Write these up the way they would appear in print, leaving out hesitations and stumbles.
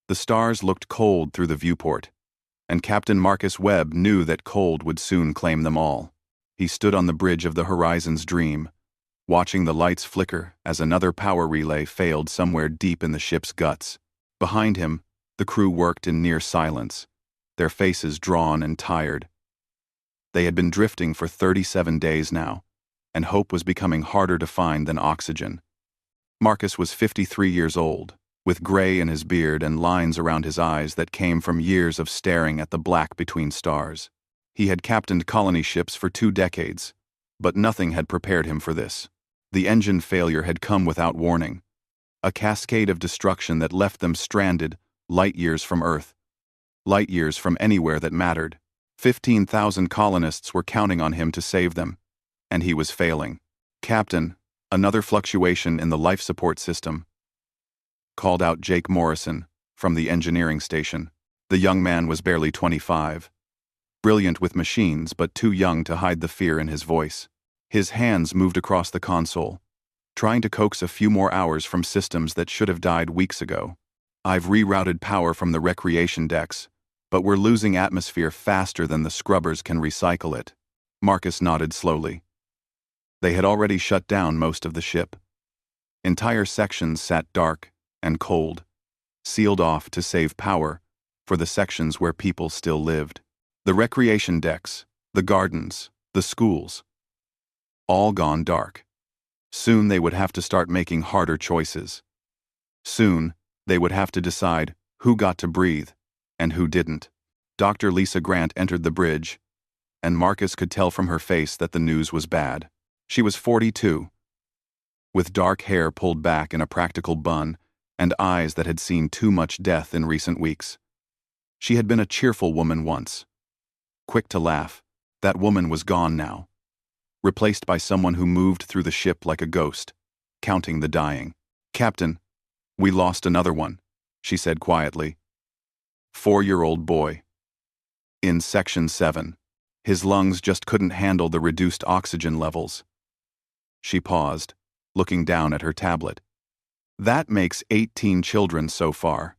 The stars looked cold through the viewport, and Captain Marcus Webb knew that cold would soon claim them all. He stood on the bridge of the Horizon's Dream, watching the lights flicker as another power relay failed somewhere deep in the ship's guts. Behind him, the crew worked in near silence, their faces drawn and tired. They had been drifting for 37 days now, and hope was becoming harder to find than oxygen. Marcus was 53 years old, with gray in his beard and lines around his eyes that came from years of staring at the black between stars. He had captained colony ships for 2 decades, but nothing had prepared him for this. The engine failure had come without warning, a cascade of destruction that left them stranded, light years from Earth, light years from anywhere that mattered. 15,000 colonists were counting on him to save them, and he was failing. "Captain," another fluctuation in the life support system, called out Jake Morrison from the engineering station. The young man was barely 25, brilliant with machines but too young to hide the fear in his voice. His hands moved across the console, trying to coax a few more hours from systems that should have died weeks ago. "I've rerouted power from the recreation decks, but we're losing atmosphere faster than the scrubbers can recycle it." Marcus nodded slowly. They had already shut down most of the ship. Entire sections sat dark and cold, sealed off to save power for the sections where people still lived. The recreation decks, the gardens, the schools, all gone dark. Soon they would have to start making harder choices. Soon they would have to decide who got to breathe and who didn't. Dr. Lisa Grant entered the bridge, and Marcus could tell from her face that the news was bad. She was 42, with dark hair pulled back in a practical bun and eyes that had seen too much death in recent weeks. She had been a cheerful woman once, quick to laugh. That woman was gone now, replaced by someone who moved through the ship like a ghost, counting the dying. "Captain, we lost another one," she said quietly. 4-year-old boy. In Section 7. His lungs just couldn't handle the reduced oxygen levels. She paused, looking down at her tablet. "That makes 18 children so far.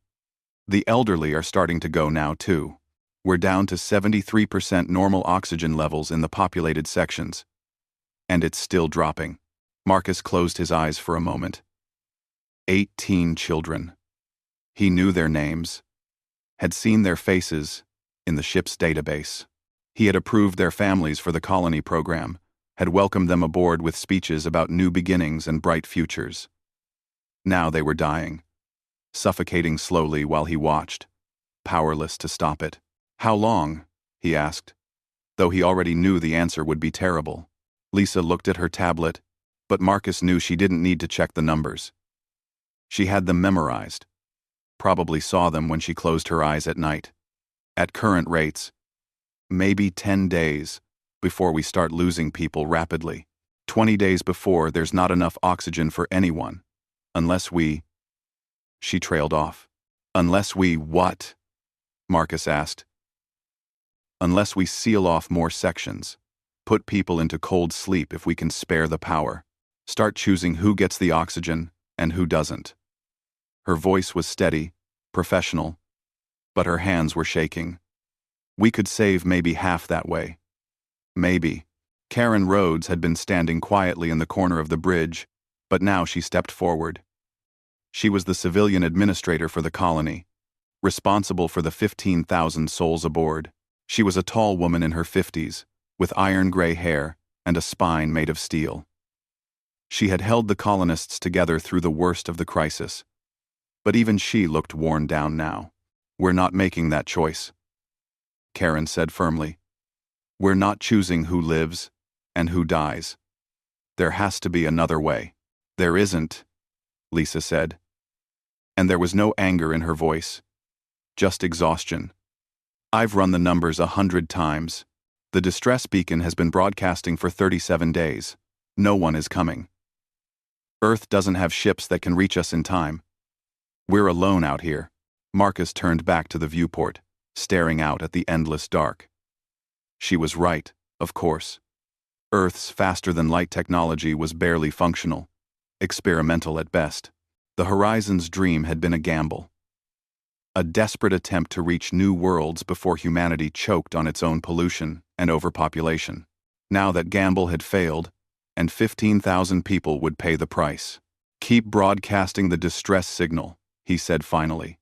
The elderly are starting to go now too. We're down to 73% normal oxygen levels in the populated sections. And it's still dropping." Marcus closed his eyes for a moment. 18 children. He knew their names, had seen their faces in the ship's database. He had approved their families for the colony program, had welcomed them aboard with speeches about new beginnings and bright futures. Now they were dying, suffocating slowly while he watched, powerless to stop it. "How long?" he asked, though he already knew the answer would be terrible. Lisa looked at her tablet, but Marcus knew she didn't need to check the numbers. She had them memorized, probably saw them when she closed her eyes at night. At current rates, maybe 10 days before we start losing people rapidly. 20 days before there's not enough oxygen for anyone. Unless we... She trailed off. "Unless we what?" Marcus asked. "Unless we seal off more sections. Put people into cold sleep if we can spare the power. Start choosing who gets the oxygen and who doesn't." Her voice was steady, professional, but her hands were shaking. "We could save maybe half that way. Maybe." Karen Rhodes had been standing quietly in the corner of the bridge, but now she stepped forward. She was the civilian administrator for the colony, responsible for the 15,000 souls aboard. She was a tall woman in her 50s, with iron-gray hair and a spine made of steel. She had held the colonists together through the worst of the crisis, but even she looked worn down now. "We're not making that choice," Karen said firmly. "We're not choosing who lives and who dies. There has to be another way." "There isn't," Lisa said. And there was no anger in her voice, just exhaustion. "I've run the numbers 100 times. The distress beacon has been broadcasting for 37 days. No one is coming. Earth doesn't have ships that can reach us in time. We're alone out here." Marcus turned back to the viewport, staring out at the endless dark. She was right, of course. Earth's faster-than-light technology was barely functional, experimental at best. The Horizon's Dream had been a gamble. a desperate attempt to reach new worlds before humanity choked on its own pollution and overpopulation. Now that gamble had failed, and 15,000 people would pay the price. "Keep broadcasting the distress signal," he said finally.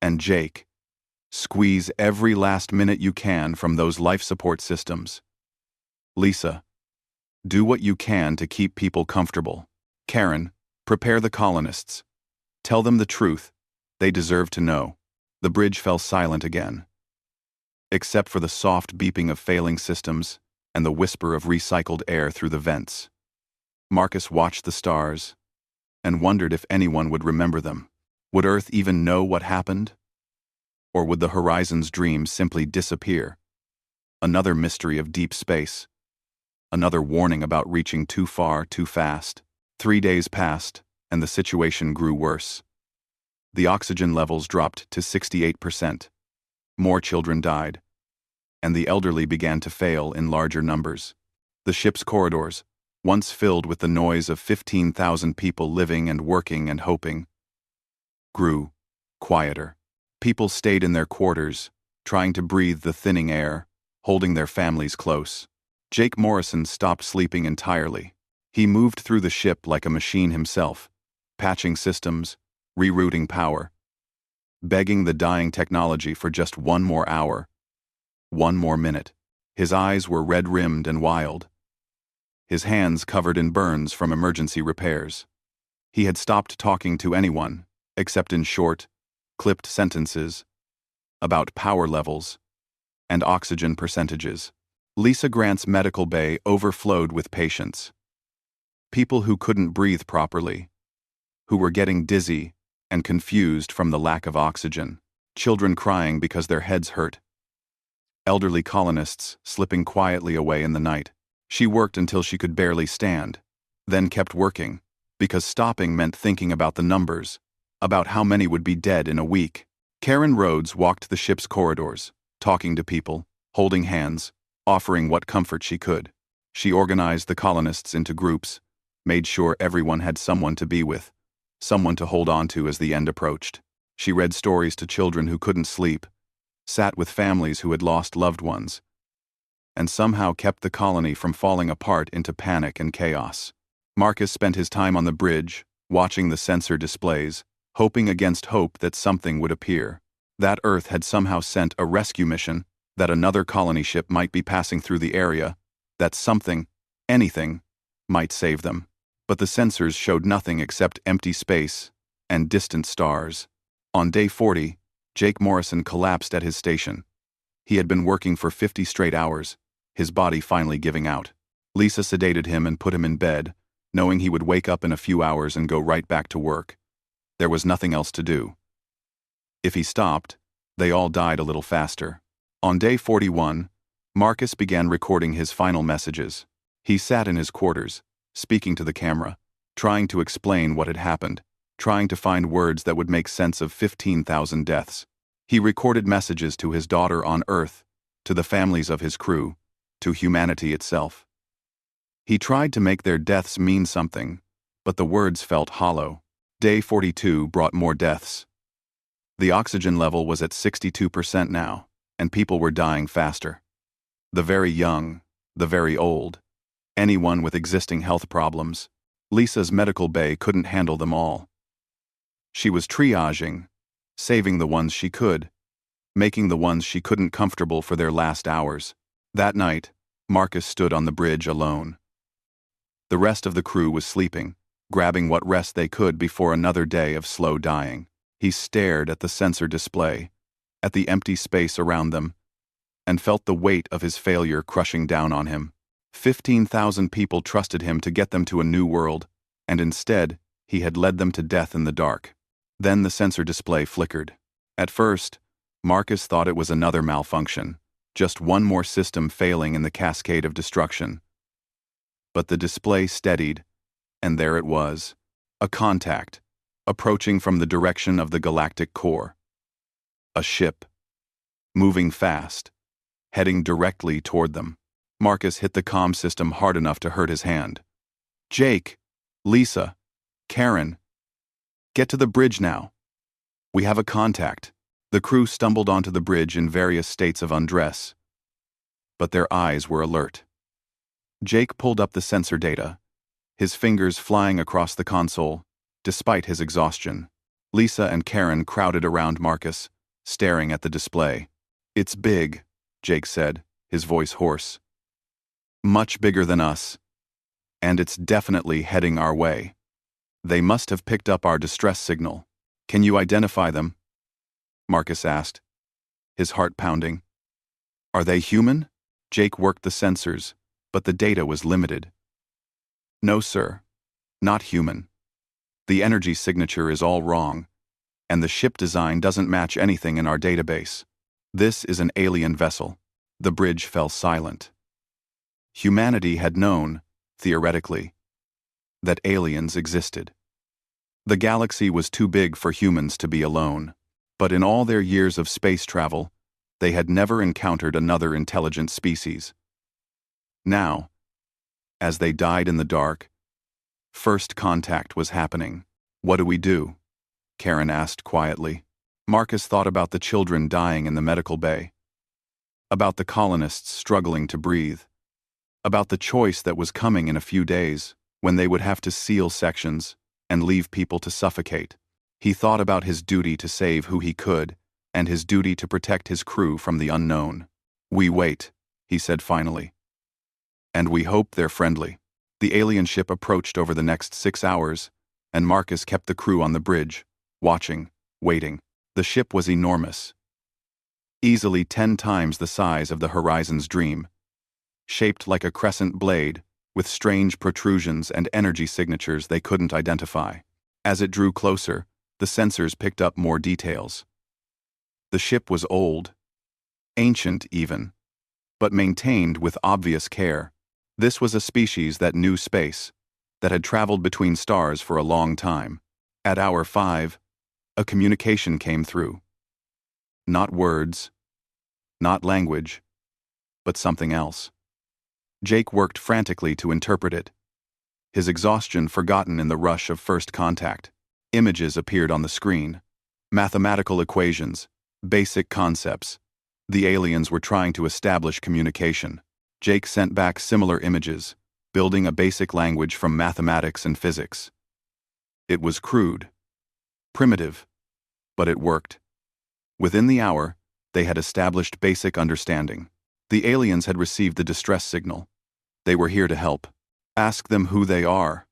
"And Jake, squeeze every last minute you can from those life support systems. Lisa, do what you can to keep people comfortable. Karen, prepare the colonists. Tell them the truth. They deserve to know." The bridge fell silent again, except for the soft beeping of failing systems and the whisper of recycled air through the vents. Marcus watched the stars and wondered if anyone would remember them. Would Earth even know what happened? Or would the horizon's dream simply disappear? Another mystery of deep space. Another warning about reaching too far too fast. 3 days passed, and the situation grew worse. The oxygen levels dropped to 68%. More children died, and the elderly began to fail in larger numbers. The ship's corridors, once filled with the noise of 15,000 people living and working and hoping, grew quieter. People stayed in their quarters, trying to breathe the thinning air, holding their families close. Jake Morrison stopped sleeping entirely. He moved through the ship like a machine himself, patching systems, rerouting power, begging the dying technology for just one more hour, one more minute. His eyes were red-rimmed and wild, his hands covered in burns from emergency repairs. He had stopped talking to anyone, except in short, clipped sentences about power levels and oxygen percentages. Lisa Grant's medical bay overflowed with patients. People who couldn't breathe properly, who were getting dizzy and confused from the lack of oxygen, children crying because their heads hurt, elderly colonists slipping quietly away in the night. She worked until she could barely stand, then kept working, because stopping meant thinking about the numbers, about how many would be dead in a week. Karen Rhodes walked the ship's corridors, talking to people, holding hands, offering what comfort she could. She organized the colonists into groups, made sure everyone had someone to be with, someone to hold on to as the end approached. She read stories to children who couldn't sleep, sat with families who had lost loved ones, and somehow kept the colony from falling apart into panic and chaos. Marcus spent his time on the bridge, watching the sensor displays, hoping against hope that something would appear. That Earth had somehow sent a rescue mission, that another colony ship might be passing through the area, that something, anything, might save them. But the sensors showed nothing except empty space and distant stars. On day 40, Jake Morrison collapsed at his station. He had been working for 50 straight hours, his body finally giving out. Lisa sedated him and put him in bed, knowing he would wake up in a few hours and go right back to work. There was nothing else to do. If he stopped, they all died a little faster. On day 41, Marcus began recording his final messages. He sat in his quarters, speaking to the camera, trying to explain what had happened, trying to find words that would make sense of 15,000 deaths. He recorded messages to his daughter on Earth, to the families of his crew, to humanity itself. He tried to make their deaths mean something, but the words felt hollow. Day 42 brought more deaths. The oxygen level was at 62% now, and people were dying faster. The very young, the very old, anyone with existing health problems. Lisa's medical bay couldn't handle them all. She was triaging, saving the ones she could, making the ones she couldn't comfortable for their last hours. That night, Marcus stood on the bridge alone. The rest of the crew was sleeping, grabbing what rest they could before another day of slow dying. He stared at the sensor display, at the empty space around them, and felt the weight of his failure crushing down on him. 15,000 people trusted him to get them to a new world, and instead, he had led them to death in the dark. Then the sensor display flickered. At first, Marcus thought it was another malfunction, just one more system failing in the cascade of destruction. But the display steadied, and there it was, a contact, approaching from the direction of the galactic core. A ship, moving fast, heading directly toward them. Marcus hit the comm system hard enough to hurt his hand. "Jake, Lisa, Karen, get to the bridge now." "We have a contact." The crew stumbled onto the bridge in various states of undress, but their eyes were alert. Jake pulled up the sensor data, his fingers flying across the console, despite his exhaustion. Lisa and Karen crowded around Marcus, staring at the display. "It's big," Jake said, his voice hoarse. "Much bigger than us. And it's definitely heading our way. They must have picked up our distress signal. Can you identify them?" Marcus asked, his heart pounding. "Are they human?" Jake worked the sensors, but the data was limited. "No, sir. Not human. The energy signature is all wrong, and the ship design doesn't match anything in our database. This is an alien vessel." The bridge fell silent. Humanity had known, theoretically, that aliens existed. The galaxy was too big for humans to be alone, but in all their years of space travel, they had never encountered another intelligent species. Now, as they died in the dark, first contact was happening. "What do we do?" Karen asked quietly. Marcus thought about the children dying in the medical bay, about the colonists struggling to breathe, about the choice that was coming in a few days, when they would have to seal sections and leave people to suffocate. He thought about his duty to save who he could, and his duty to protect his crew from the unknown. "We wait," he said finally. "And we hope they're friendly." The alien ship approached over the next 6 hours, and Marcus kept the crew on the bridge, watching, waiting. The ship was enormous, easily 10 times the size of the Horizon's Dream, shaped like a crescent blade, with strange protrusions and energy signatures they couldn't identify. As it drew closer, the sensors picked up more details. The ship was old, ancient even, but maintained with obvious care. This was a species that knew space, that had traveled between stars for a long time. At hour 5, a communication came through. Not words, not language, but something else. Jake worked frantically to interpret it, his exhaustion forgotten in the rush of first contact. Images appeared on the screen. Mathematical equations, basic concepts. The aliens were trying to establish communication. Jake sent back similar images, building a basic language from mathematics and physics. It was crude, primitive, but it worked. Within the hour, they had established basic understanding. The aliens had received the distress signal. They were here to help. "Ask them who they are,"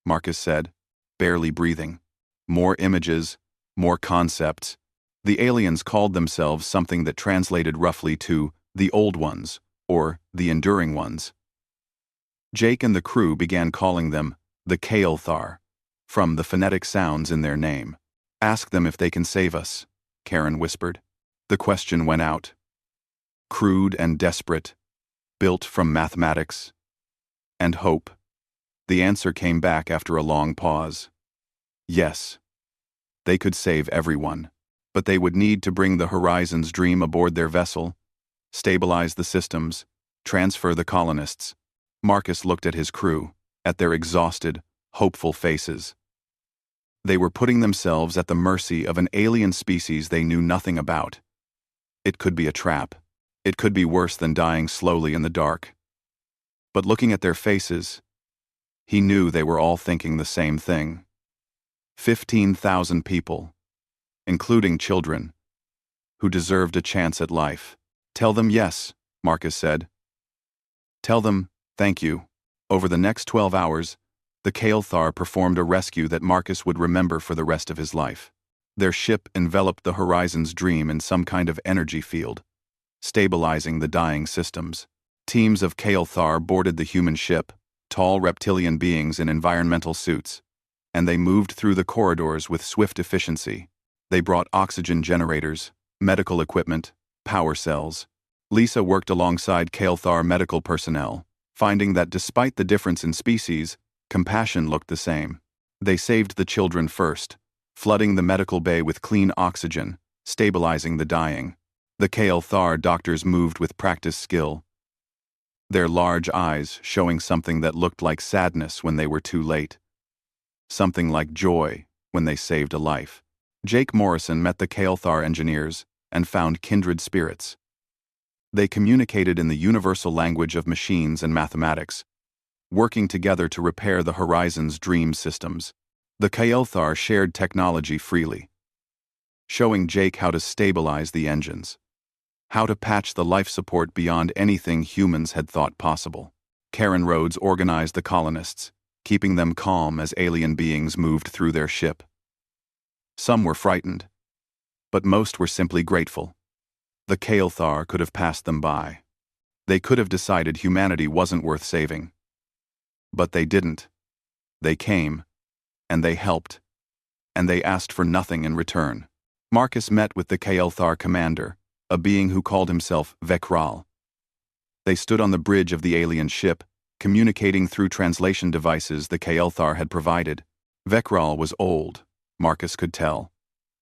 Marcus said, barely breathing. More images, more concepts. The aliens called themselves something that translated roughly to the Old Ones, or the Enduring Ones. Jake and the crew began calling them the Kael'thar, from the phonetic sounds in their name. "Ask them if they can save us," Karen whispered. The question went out. Crude and desperate, built from mathematics and hope. The answer came back after a long pause. Yes, they could save everyone, but they would need to bring the Horizon's Dream aboard their vessel, stabilize the systems, transfer the colonists. Marcus looked at his crew, at their exhausted, hopeful faces. They were putting themselves at the mercy of an alien species they knew nothing about. It could be a trap. It could be worse than dying slowly in the dark. But looking at their faces, he knew they were all thinking the same thing. 15,000 people, including children, who deserved a chance at life. "Tell them yes," Marcus said. "Tell them, thank you." Over the next 12 hours, the Kael'thar performed a rescue that Marcus would remember for the rest of his life. Their ship enveloped the Horizon's Dream in some kind of energy field, stabilizing the dying systems. Teams of Kael'thar boarded the human ship, tall reptilian beings in environmental suits, and they moved through the corridors with swift efficiency. They brought oxygen generators, medical equipment, power cells. Lisa worked alongside Kael'thar medical personnel, finding that despite the difference in species, compassion looked the same. They saved the children first, flooding the medical bay with clean oxygen, stabilizing the dying. The Kael'thar doctors moved with practiced skill, their large eyes showing something that looked like sadness when they were too late, something like joy when they saved a life. Jake Morrison met the Kael'thar engineers and found kindred spirits. They communicated in the universal language of machines and mathematics, working together to repair the Horizon's dream systems. The Kael'thar shared technology freely, showing Jake how to stabilize the engines, how to patch the life support beyond anything humans had thought possible. Karen Rhodes organized the colonists, keeping them calm as alien beings moved through their ship. Some were frightened, but most were simply grateful. The Kael'thar could have passed them by. They could have decided humanity wasn't worth saving. But they didn't. They came, and they helped, and they asked for nothing in return. Marcus met with the Kael'thar commander, a being who called himself Vekral. They stood on the bridge of the alien ship, communicating through translation devices the Kael'thar had provided. Vekral was old, Marcus could tell,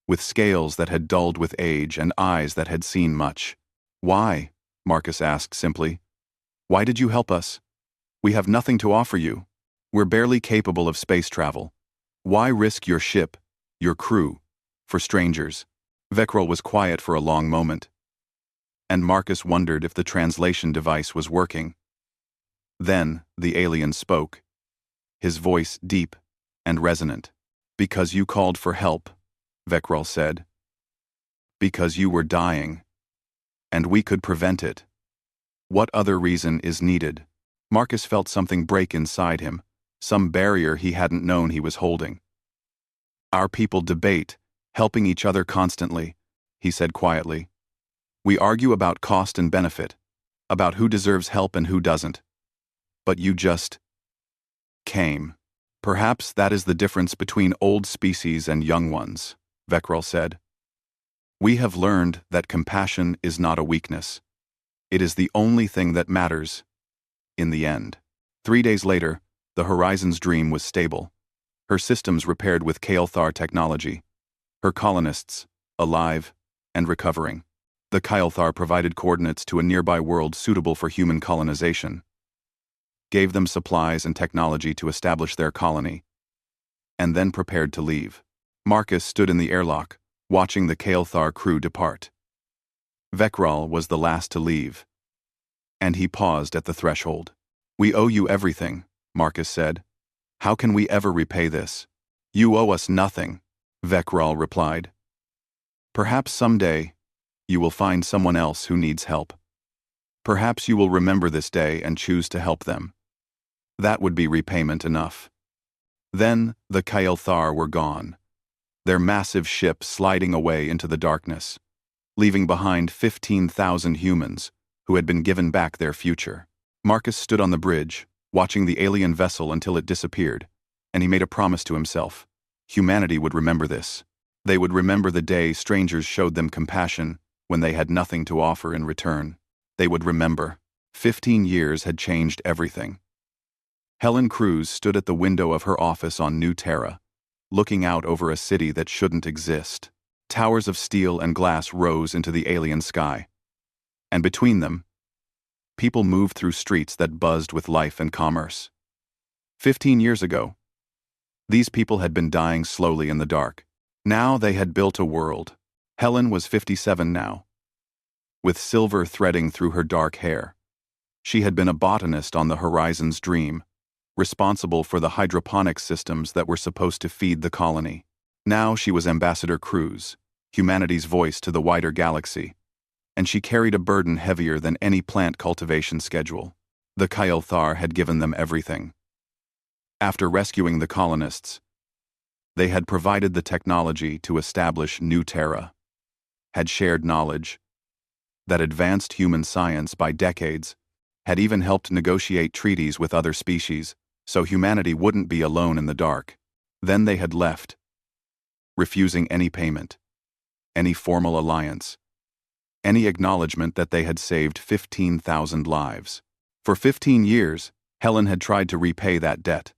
with scales that had dulled with age and eyes that had seen much. "Why?" Marcus asked simply. "Why did you help us? We have nothing to offer you. We're barely capable of space travel. Why risk your ship, your crew, for strangers?" Vekral was quiet for a long moment, and Marcus wondered if the translation device was working. Then the alien spoke, his voice deep and resonant. "Because you called for help," Vekral said. "Because you were dying, and we could prevent it. What other reason is needed?" Marcus felt something break inside him, some barrier he hadn't known he was holding. "Our people debate, helping each other constantly," he said quietly. "We argue about cost and benefit, about who deserves help and who doesn't. But you just came. Perhaps that is the difference between old species and young ones," Vekral said. "We have learned that compassion is not a weakness. It is the only thing that matters in the end." 3 days later, the Horizon's dream was stable, her systems repaired with Kael'thar technology, her colonists alive and recovering. The Kael'thar provided coordinates to a nearby world suitable for human colonization, gave them supplies and technology to establish their colony, and then prepared to leave. Marcus stood in the airlock, watching the Kael'thar crew depart. Vekral was the last to leave, and he paused at the threshold. "We owe you everything," Marcus said. "How can we ever repay this?" "You owe us nothing," Vekral replied. "Perhaps someday you will find someone else who needs help. Perhaps you will remember this day and choose to help them. That would be repayment enough." Then the Kael'thar were gone, their massive ship sliding away into the darkness, leaving behind 15,000 humans who had been given back their future. Marcus stood on the bridge, watching the alien vessel until it disappeared, and he made a promise to himself. Humanity would remember this. They would remember the day strangers showed them compassion when they had nothing to offer in return. They would remember. 15 years had changed everything. Helen Cruz stood at the window of her office on New Terra, looking out over a city that shouldn't exist. Towers of steel and glass rose into the alien sky, and between them, people moved through streets that buzzed with life and commerce. 15 years ago, these people had been dying slowly in the dark. Now they had built a world. Helen was 57 now, with silver threading through her dark hair. She had been a botanist on the Horizon's dream, responsible for the hydroponic systems that were supposed to feed the colony. Now she was Ambassador Cruz, humanity's voice to the wider galaxy, and she carried a burden heavier than any plant cultivation schedule. The Kael'thar had given them everything. After rescuing the colonists, they had provided the technology to establish New Terra, had shared knowledge that advanced human science by decades, had even helped negotiate treaties with other species so humanity wouldn't be alone in the dark. Then they had left, refusing any payment, any formal alliance, any acknowledgement that they had saved 15,000 lives. For 15 years, Helen had tried to repay that debt.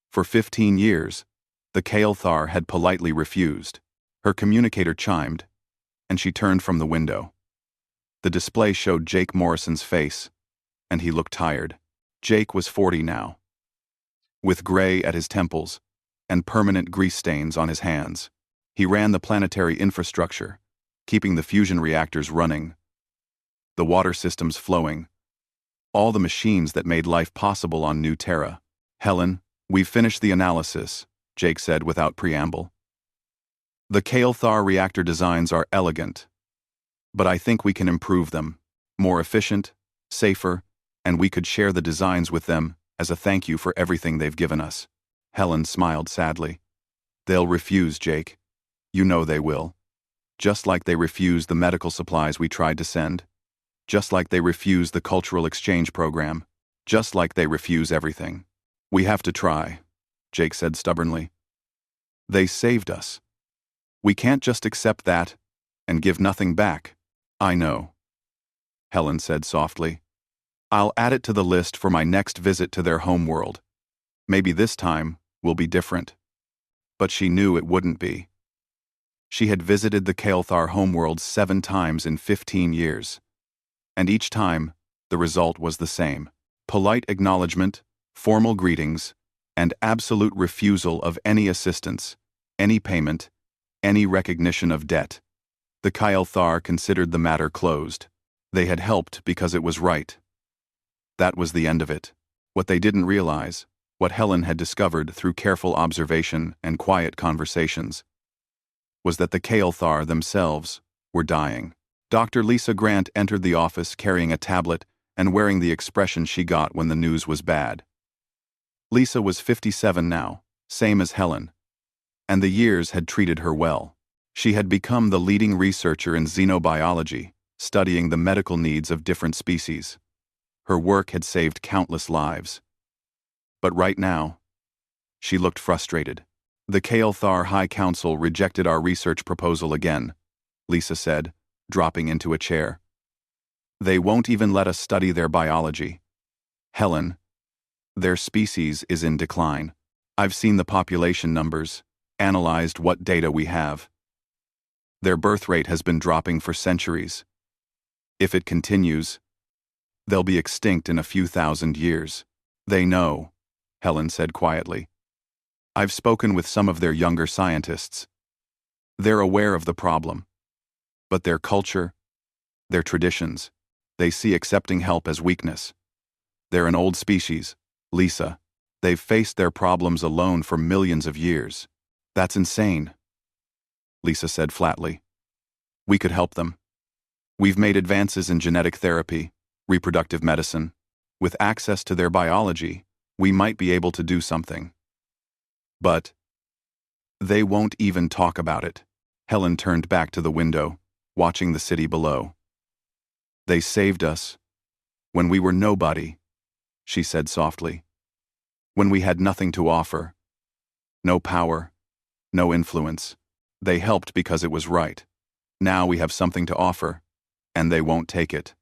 For 15 years, the Kael'thar had politely refused. Her communicator chimed, and she turned from the window. The display showed Jake Morrison's face, and he looked tired. Jake was 40 now, with gray at his temples and permanent grease stains on his hands. He ran the planetary infrastructure, keeping the fusion reactors running, the water systems flowing, all the machines that made life possible on New Terra. Helen, we've finished the analysis, Jake said without preamble. The Kael'thar reactor designs are elegant, but I think we can improve them. More efficient, safer, and we could share the designs with them as a thank you for everything they've given us. Helen smiled sadly. They'll refuse, Jake. You know they will. Just like they refused the medical supplies we tried to send. Just like they refuse the cultural exchange program. Just like they refuse everything. We have to try, Jake said stubbornly. They saved us. We can't just accept that and give nothing back. I know, Helen said softly. I'll add it to the list for my next visit to their homeworld. Maybe this time will be different. But she knew it wouldn't be. She had visited the Kael'thar homeworld 7 times in 15 years. And each time, the result was the same. Polite acknowledgement, formal greetings, and absolute refusal of any assistance, any payment, any recognition of debt. The Kael'thar considered the matter closed. They had helped because it was right. That was the end of it. What they didn't realize, what Helen had discovered through careful observation and quiet conversations, was that the Kael'thar themselves were dying. Dr. Lisa Grant entered the office carrying a tablet and wearing the expression she got when the news was bad. Lisa was 57 now, same as Helen, and the years had treated her well. She had become the leading researcher in xenobiology, studying the medical needs of different species. Her work had saved countless lives. But right now, she looked frustrated. The Kael'thar High Council rejected our research proposal again, Lisa said, dropping into a chair. They won't even let us study their biology. Helen, their species is in decline. I've seen the population numbers, analyzed what data we have. Their birth rate has been dropping for centuries. If it continues, they'll be extinct in a few thousand years. They know, Helen said quietly. I've spoken with some of their younger scientists. They're aware of the problem. But their culture, their traditions, they see accepting help as weakness. They're an old species, Lisa. They've faced their problems alone for millions of years. That's insane, Lisa said flatly. We could help them. We've made advances in genetic therapy, reproductive medicine. With access to their biology, we might be able to do something. But they won't even talk about it. Helen turned back to the window, watching the city below. They saved us when we were nobody, she said softly. When we had nothing to offer. No power, no influence. They helped because it was right. Now we have something to offer, and they won't take it.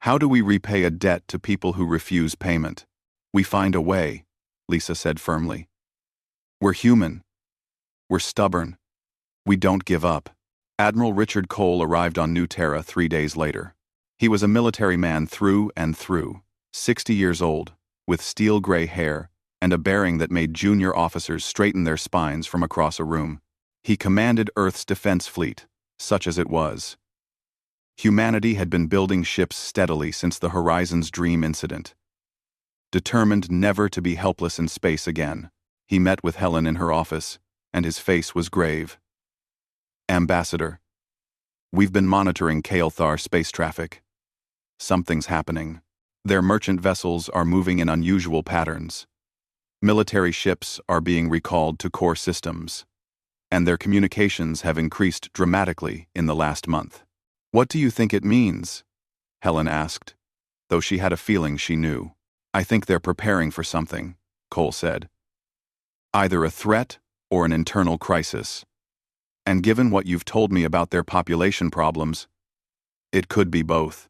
How do we repay a debt to people who refuse payment? We find a way, Lisa said firmly. We're human. We're stubborn. We don't give up. Admiral Richard Cole arrived on New Terra 3 days later. He was a military man through and through, 60 years old, with steel-gray hair and a bearing that made junior officers straighten their spines from across a room. He commanded Earth's defense fleet, such as it was. Humanity had been building ships steadily since the Horizon's Dream incident. Determined never to be helpless in space again, he met with Helen in her office, and his face was grave. Ambassador, we've been monitoring Kael'thar space traffic. Something's happening. Their merchant vessels are moving in unusual patterns. Military ships are being recalled to core systems, and their communications have increased dramatically in the last month. What do you think it means? Helen asked, though she had a feeling she knew. I think they're preparing for something, Cole said. Either a threat or an internal crisis. And given what you've told me about their population problems, it could be both.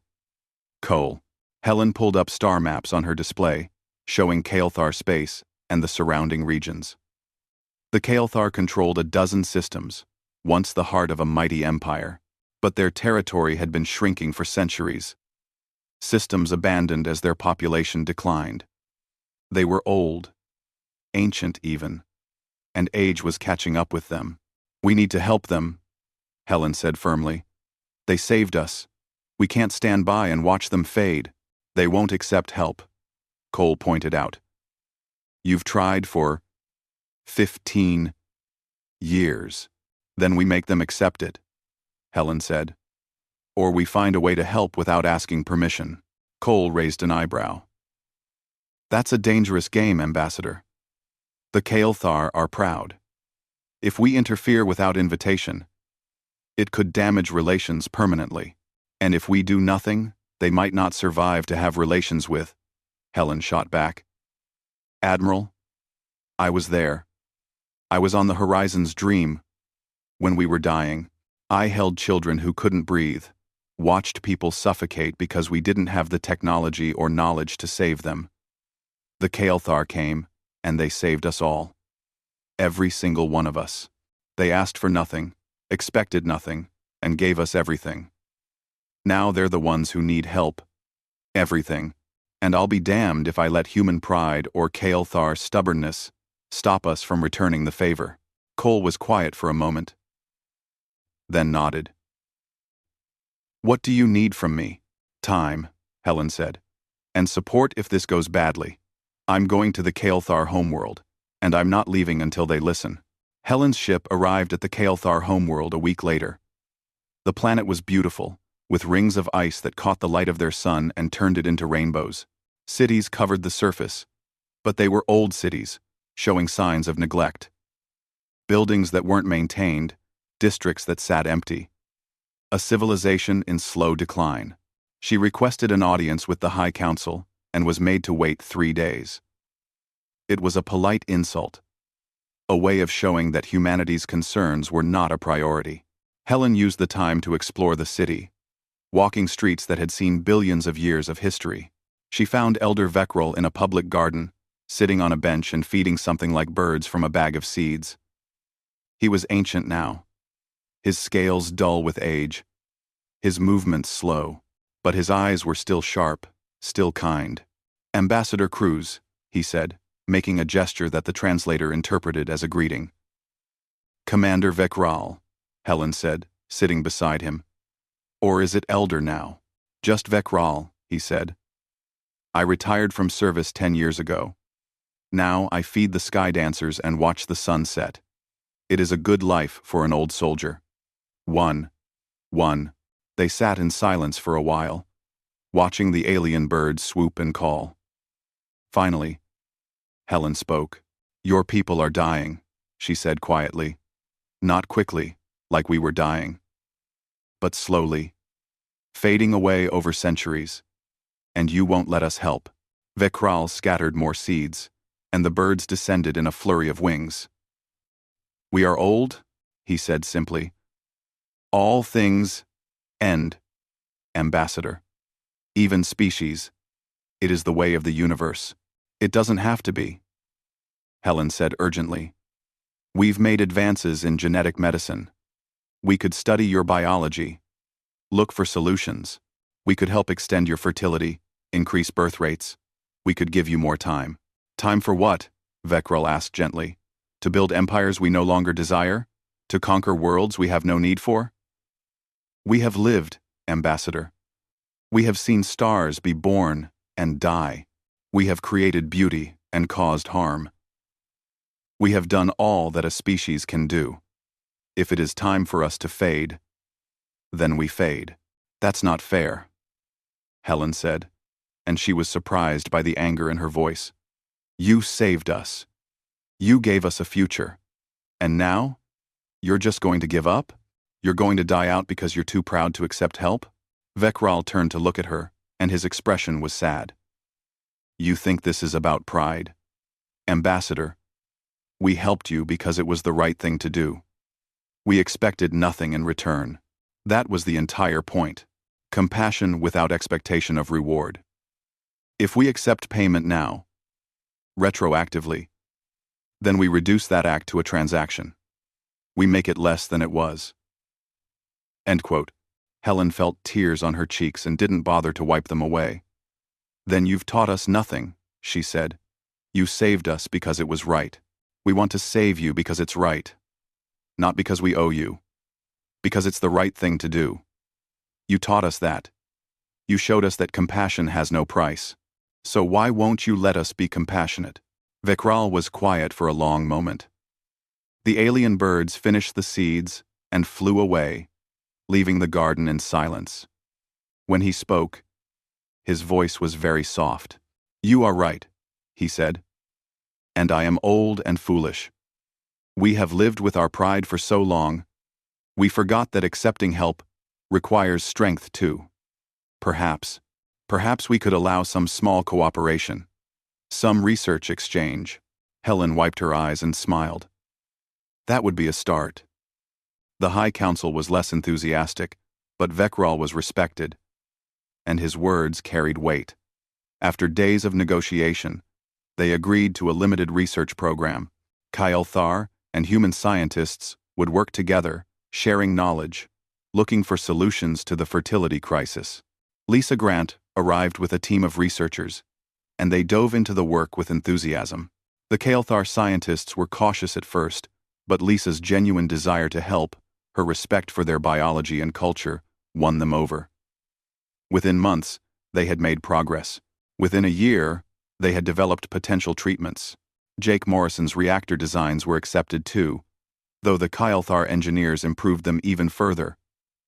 Cole. Helen pulled up star maps on her display, showing Kael'thar space and the surrounding regions. The Kael'thar controlled a dozen systems, once the heart of a mighty empire, but their territory had been shrinking for centuries. Systems abandoned as their population declined. They were old, ancient even, and age was catching up with them. We need to help them, Helen said firmly. They saved us. We can't stand by and watch them fade. They won't accept help, Cole pointed out. You've tried for 15 years. Then we make them accept it, Helen said. Or we find a way to help without asking permission. Cole raised an eyebrow. That's a dangerous game, Ambassador. The Kael'thar are proud. If we interfere without invitation, it could damage relations permanently. And if we do nothing, they might not survive to have relations with, Helen shot back. Admiral, I was there. I was on the Horizon's dream. When we were dying, I held children who couldn't breathe, watched people suffocate because we didn't have the technology or knowledge to save them. The Kael'thar came, and they saved us all. Every single one of us. They asked for nothing, expected nothing, and gave us everything. Now they're the ones who need help. Everything. And I'll be damned if I let human pride or Kael'thar stubbornness stop us from returning the favor. Cole was quiet for a moment, then nodded. What do you need from me? Time, Helen said. And support if this goes badly. I'm going to the Kael'thar homeworld, and I'm not leaving until they listen. Helen's ship arrived at the Kael'thar homeworld a week later. The planet was beautiful, with rings of ice that caught the light of their sun and turned it into rainbows. Cities covered the surface, but they were old cities, showing signs of neglect. Buildings that weren't maintained, districts that sat empty. A civilization in slow decline. She requested an audience with the High Council and was made to wait 3 days. It was a polite insult, a way of showing that humanity's concerns were not a priority. Helen used the time to explore the city, walking streets that had seen billions of years of history. She found Elder Veckrel in a public garden, sitting on a bench and feeding something like birds from a bag of seeds. He was ancient now, his scales dull with age, his movements slow, but his eyes were still sharp, still kind. Ambassador Cruz, he said, making a gesture that the translator interpreted as a greeting. Commander Veckrel, Helen said, sitting beside him. Or is it Elder now? Just Veckrel, he said. I retired from service 10 years ago. Now I feed the sky dancers and watch the sun set. It is a good life for an old soldier. One. They sat in silence for a while, watching the alien birds swoop and call. Finally, Helen spoke. Your people are dying, she said quietly. Not quickly, like we were dying, but slowly, fading away over centuries. And you won't let us help. Veckrel scattered more seeds, and the birds descended in a flurry of wings. We are old, he said simply. All things end, Ambassador. Even species. It is the way of the universe. It doesn't have to be. Helen said urgently. We've made advances in genetic medicine. We could study your biology, look for solutions. We could help extend your fertility, increase birth rates. We could give you more time. Time for what? Veckrel asked gently. To build empires we no longer desire? To conquer worlds we have no need for? We have lived, Ambassador. We have seen stars be born and die. We have created beauty and caused harm. We have done all that a species can do. If it is time for us to fade, then we fade. That's not fair, Helen said, and she was surprised by the anger in her voice. You saved us. You gave us a future. And now? You're just going to give up? You're going to die out because you're too proud to accept help? Veckrel turned to look at her, and his expression was sad. You think this is about pride? Ambassador, we helped you because it was the right thing to do. We expected nothing in return. That was the entire point. Compassion without expectation of reward. If we accept payment now, retroactively, then we reduce that act to a transaction. We make it less than it was. End quote. Helen felt tears on her cheeks and didn't bother to wipe them away. Then you've taught us nothing, she said. You saved us because it was right. We want to save you because it's right. Not because we owe you. Because it's the right thing to do. You taught us that. You showed us that compassion has no price. So why won't you let us be compassionate? Vekral was quiet for a long moment. The alien birds finished the seeds and flew away, leaving the garden in silence. When he spoke, his voice was very soft. You are right, he said. And I am old and foolish. We have lived with our pride for so long, we forgot that accepting help requires strength too. Perhaps we could allow some small cooperation, some research exchange. Helen wiped her eyes and smiled. That would be a start. The High Council was less enthusiastic, but Vekral was respected, and his words carried weight. After days of negotiation, they agreed to a limited research program. Kyle Thar and human scientists would work together, sharing knowledge, looking for solutions to the fertility crisis. Lisa Grant arrived with a team of researchers, and they dove into the work with enthusiasm. The Kael'thar scientists were cautious at first, but Lisa's genuine desire to help, her respect for their biology and culture, won them over. Within months, they had made progress. Within a year, they had developed potential treatments. Jake Morrison's reactor designs were accepted too, though the Kael'thar engineers improved them even further,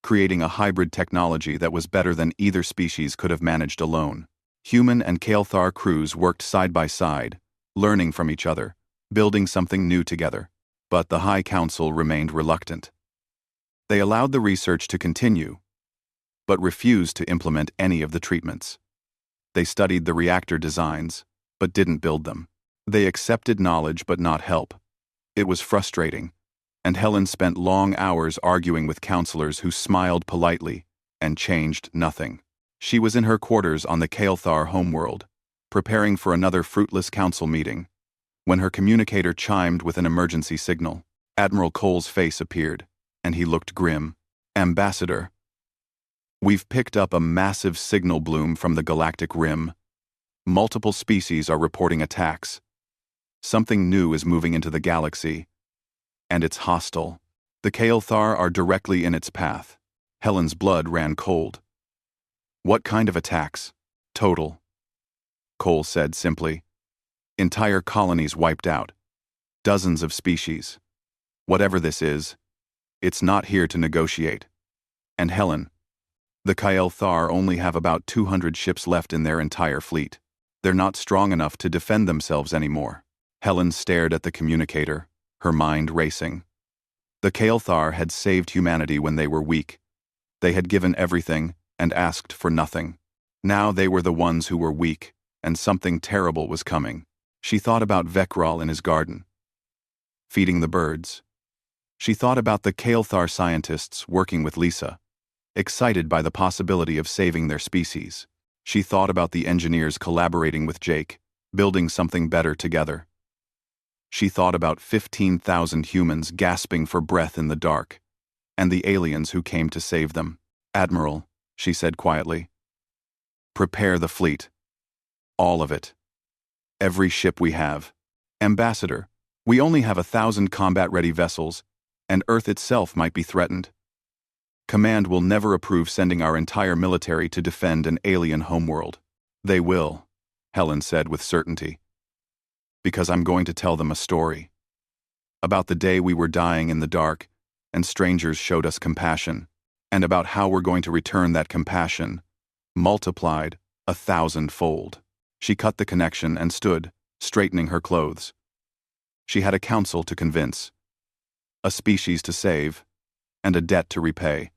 creating a hybrid technology that was better than either species could have managed alone. Human and Kael'thar crews worked side by side, learning from each other, building something new together. But the High Council remained reluctant. They allowed the research to continue, but refused to implement any of the treatments. They studied the reactor designs, but didn't build them. They accepted knowledge but not help. It was frustrating, and Helen spent long hours arguing with counselors who smiled politely and changed nothing. She was in her quarters on the Kael'thar homeworld, preparing for another fruitless council meeting, when her communicator chimed with an emergency signal. Admiral Cole's face appeared, and he looked grim. Ambassador, we've picked up a massive signal bloom from the galactic rim. Multiple species are reporting attacks. Something new is moving into the galaxy, and it's hostile. The Kael'thar are directly in its path. Helen's blood ran cold. What kind of attacks? Total. Cole said simply. Entire colonies wiped out. Dozens of species. Whatever this is, it's not here to negotiate. And Helen, the Kael'thar only have about 200 ships left in their entire fleet. They're not strong enough to defend themselves anymore. Helen stared at the communicator, her mind racing. The Kael'thar had saved humanity when they were weak. They had given everything and asked for nothing. Now they were the ones who were weak, and something terrible was coming. She thought about Vekral in his garden, feeding the birds. She thought about the Kael'thar scientists working with Lisa, excited by the possibility of saving their species. She thought about the engineers collaborating with Jake, building something better together. She thought about 15,000 humans gasping for breath in the dark, and the aliens who came to save them. Admiral, she said quietly, prepare the fleet. All of it. Every ship we have. Ambassador, we only have 1,000 combat-ready vessels, and Earth itself might be threatened. Command will never approve sending our entire military to defend an alien homeworld. They will, Helen said with certainty. Because I'm going to tell them a story. About the day we were dying in the dark, and strangers showed us compassion, and about how we're going to return that compassion, multiplied 1,000-fold. She cut the connection and stood, straightening her clothes. She had a council to convince, a species to save, and a debt to repay.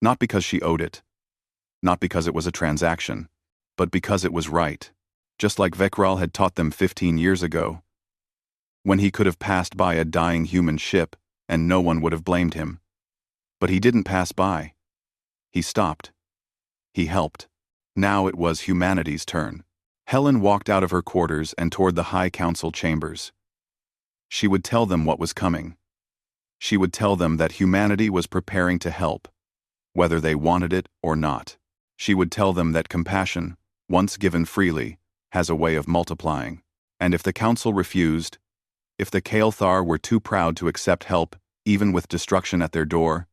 Not because she owed it, not because it was a transaction, but because it was right, just like Vekral had taught them 15 years ago, when he could have passed by a dying human ship and no one would have blamed him. But he didn't pass by. He stopped. He helped. Now it was humanity's turn. Helen walked out of her quarters and toward the High Council chambers. She would tell them what was coming. She would tell them that humanity was preparing to help, whether they wanted it or not. She would tell them that compassion, once given freely, has a way of multiplying. And if the Council refused, if the Kael'thar were too proud to accept help, even with destruction at their door,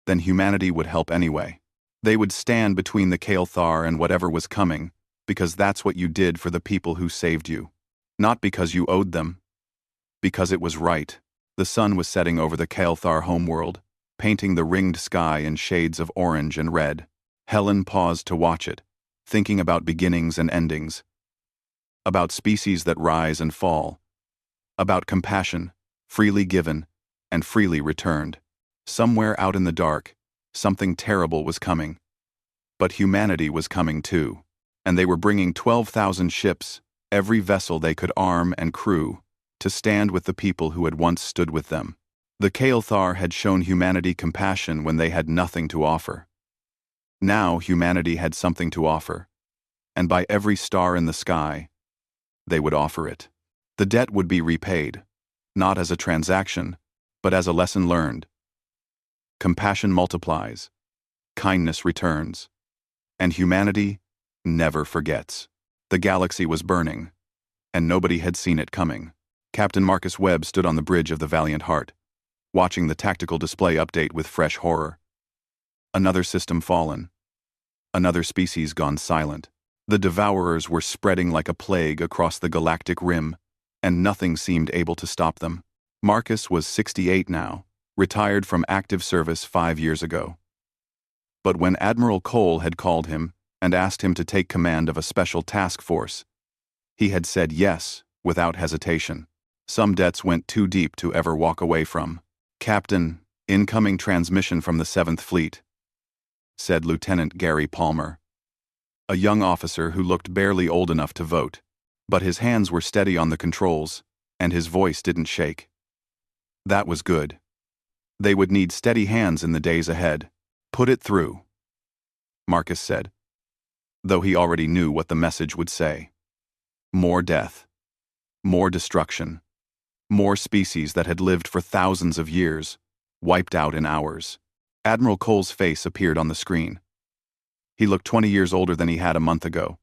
then humanity would help anyway. They would stand between the Kael'thar and whatever was coming, because that's what you did for the people who saved you. Not because you owed them. Because it was right. The sun was setting over the Kael'thar homeworld, painting the ringed sky in shades of orange and red. Helen paused to watch it, thinking about beginnings and endings, about species that rise and fall, about compassion, freely given and freely returned. Somewhere out in the dark, something terrible was coming. But humanity was coming too, and they were bringing 12,000 ships, every vessel they could arm and crew, to stand with the people who had once stood with them. The Kael'thar had shown humanity compassion when they had nothing to offer. Now humanity had something to offer, and by every star in the sky, they would offer it. The debt would be repaid, not as a transaction, but as a lesson learned. Compassion multiplies, kindness returns, and humanity never forgets. The galaxy was burning, and nobody had seen it coming. Captain Marcus Webb stood on the bridge of the Valiant Heart, watching the tactical display update with fresh horror. Another system fallen. Another species gone silent. The Devourers were spreading like a plague across the galactic rim, and nothing seemed able to stop them. Marcus was 68 now, retired from active service 5 years ago. But when Admiral Cole had called him and asked him to take command of a special task force, he had said yes, without hesitation. Some debts went too deep to ever walk away from. "Captain, incoming transmission from the 7th Fleet," said Lieutenant Gary Palmer, a young officer who looked barely old enough to vote, but his hands were steady on the controls, and his voice didn't shake. That was good. They would need steady hands in the days ahead. "Put it through," Marcus said, though he already knew what the message would say. More death. More destruction. More species that had lived for thousands of years, wiped out in hours. Admiral Cole's face appeared on the screen. He looked 20 years older than he had a month ago,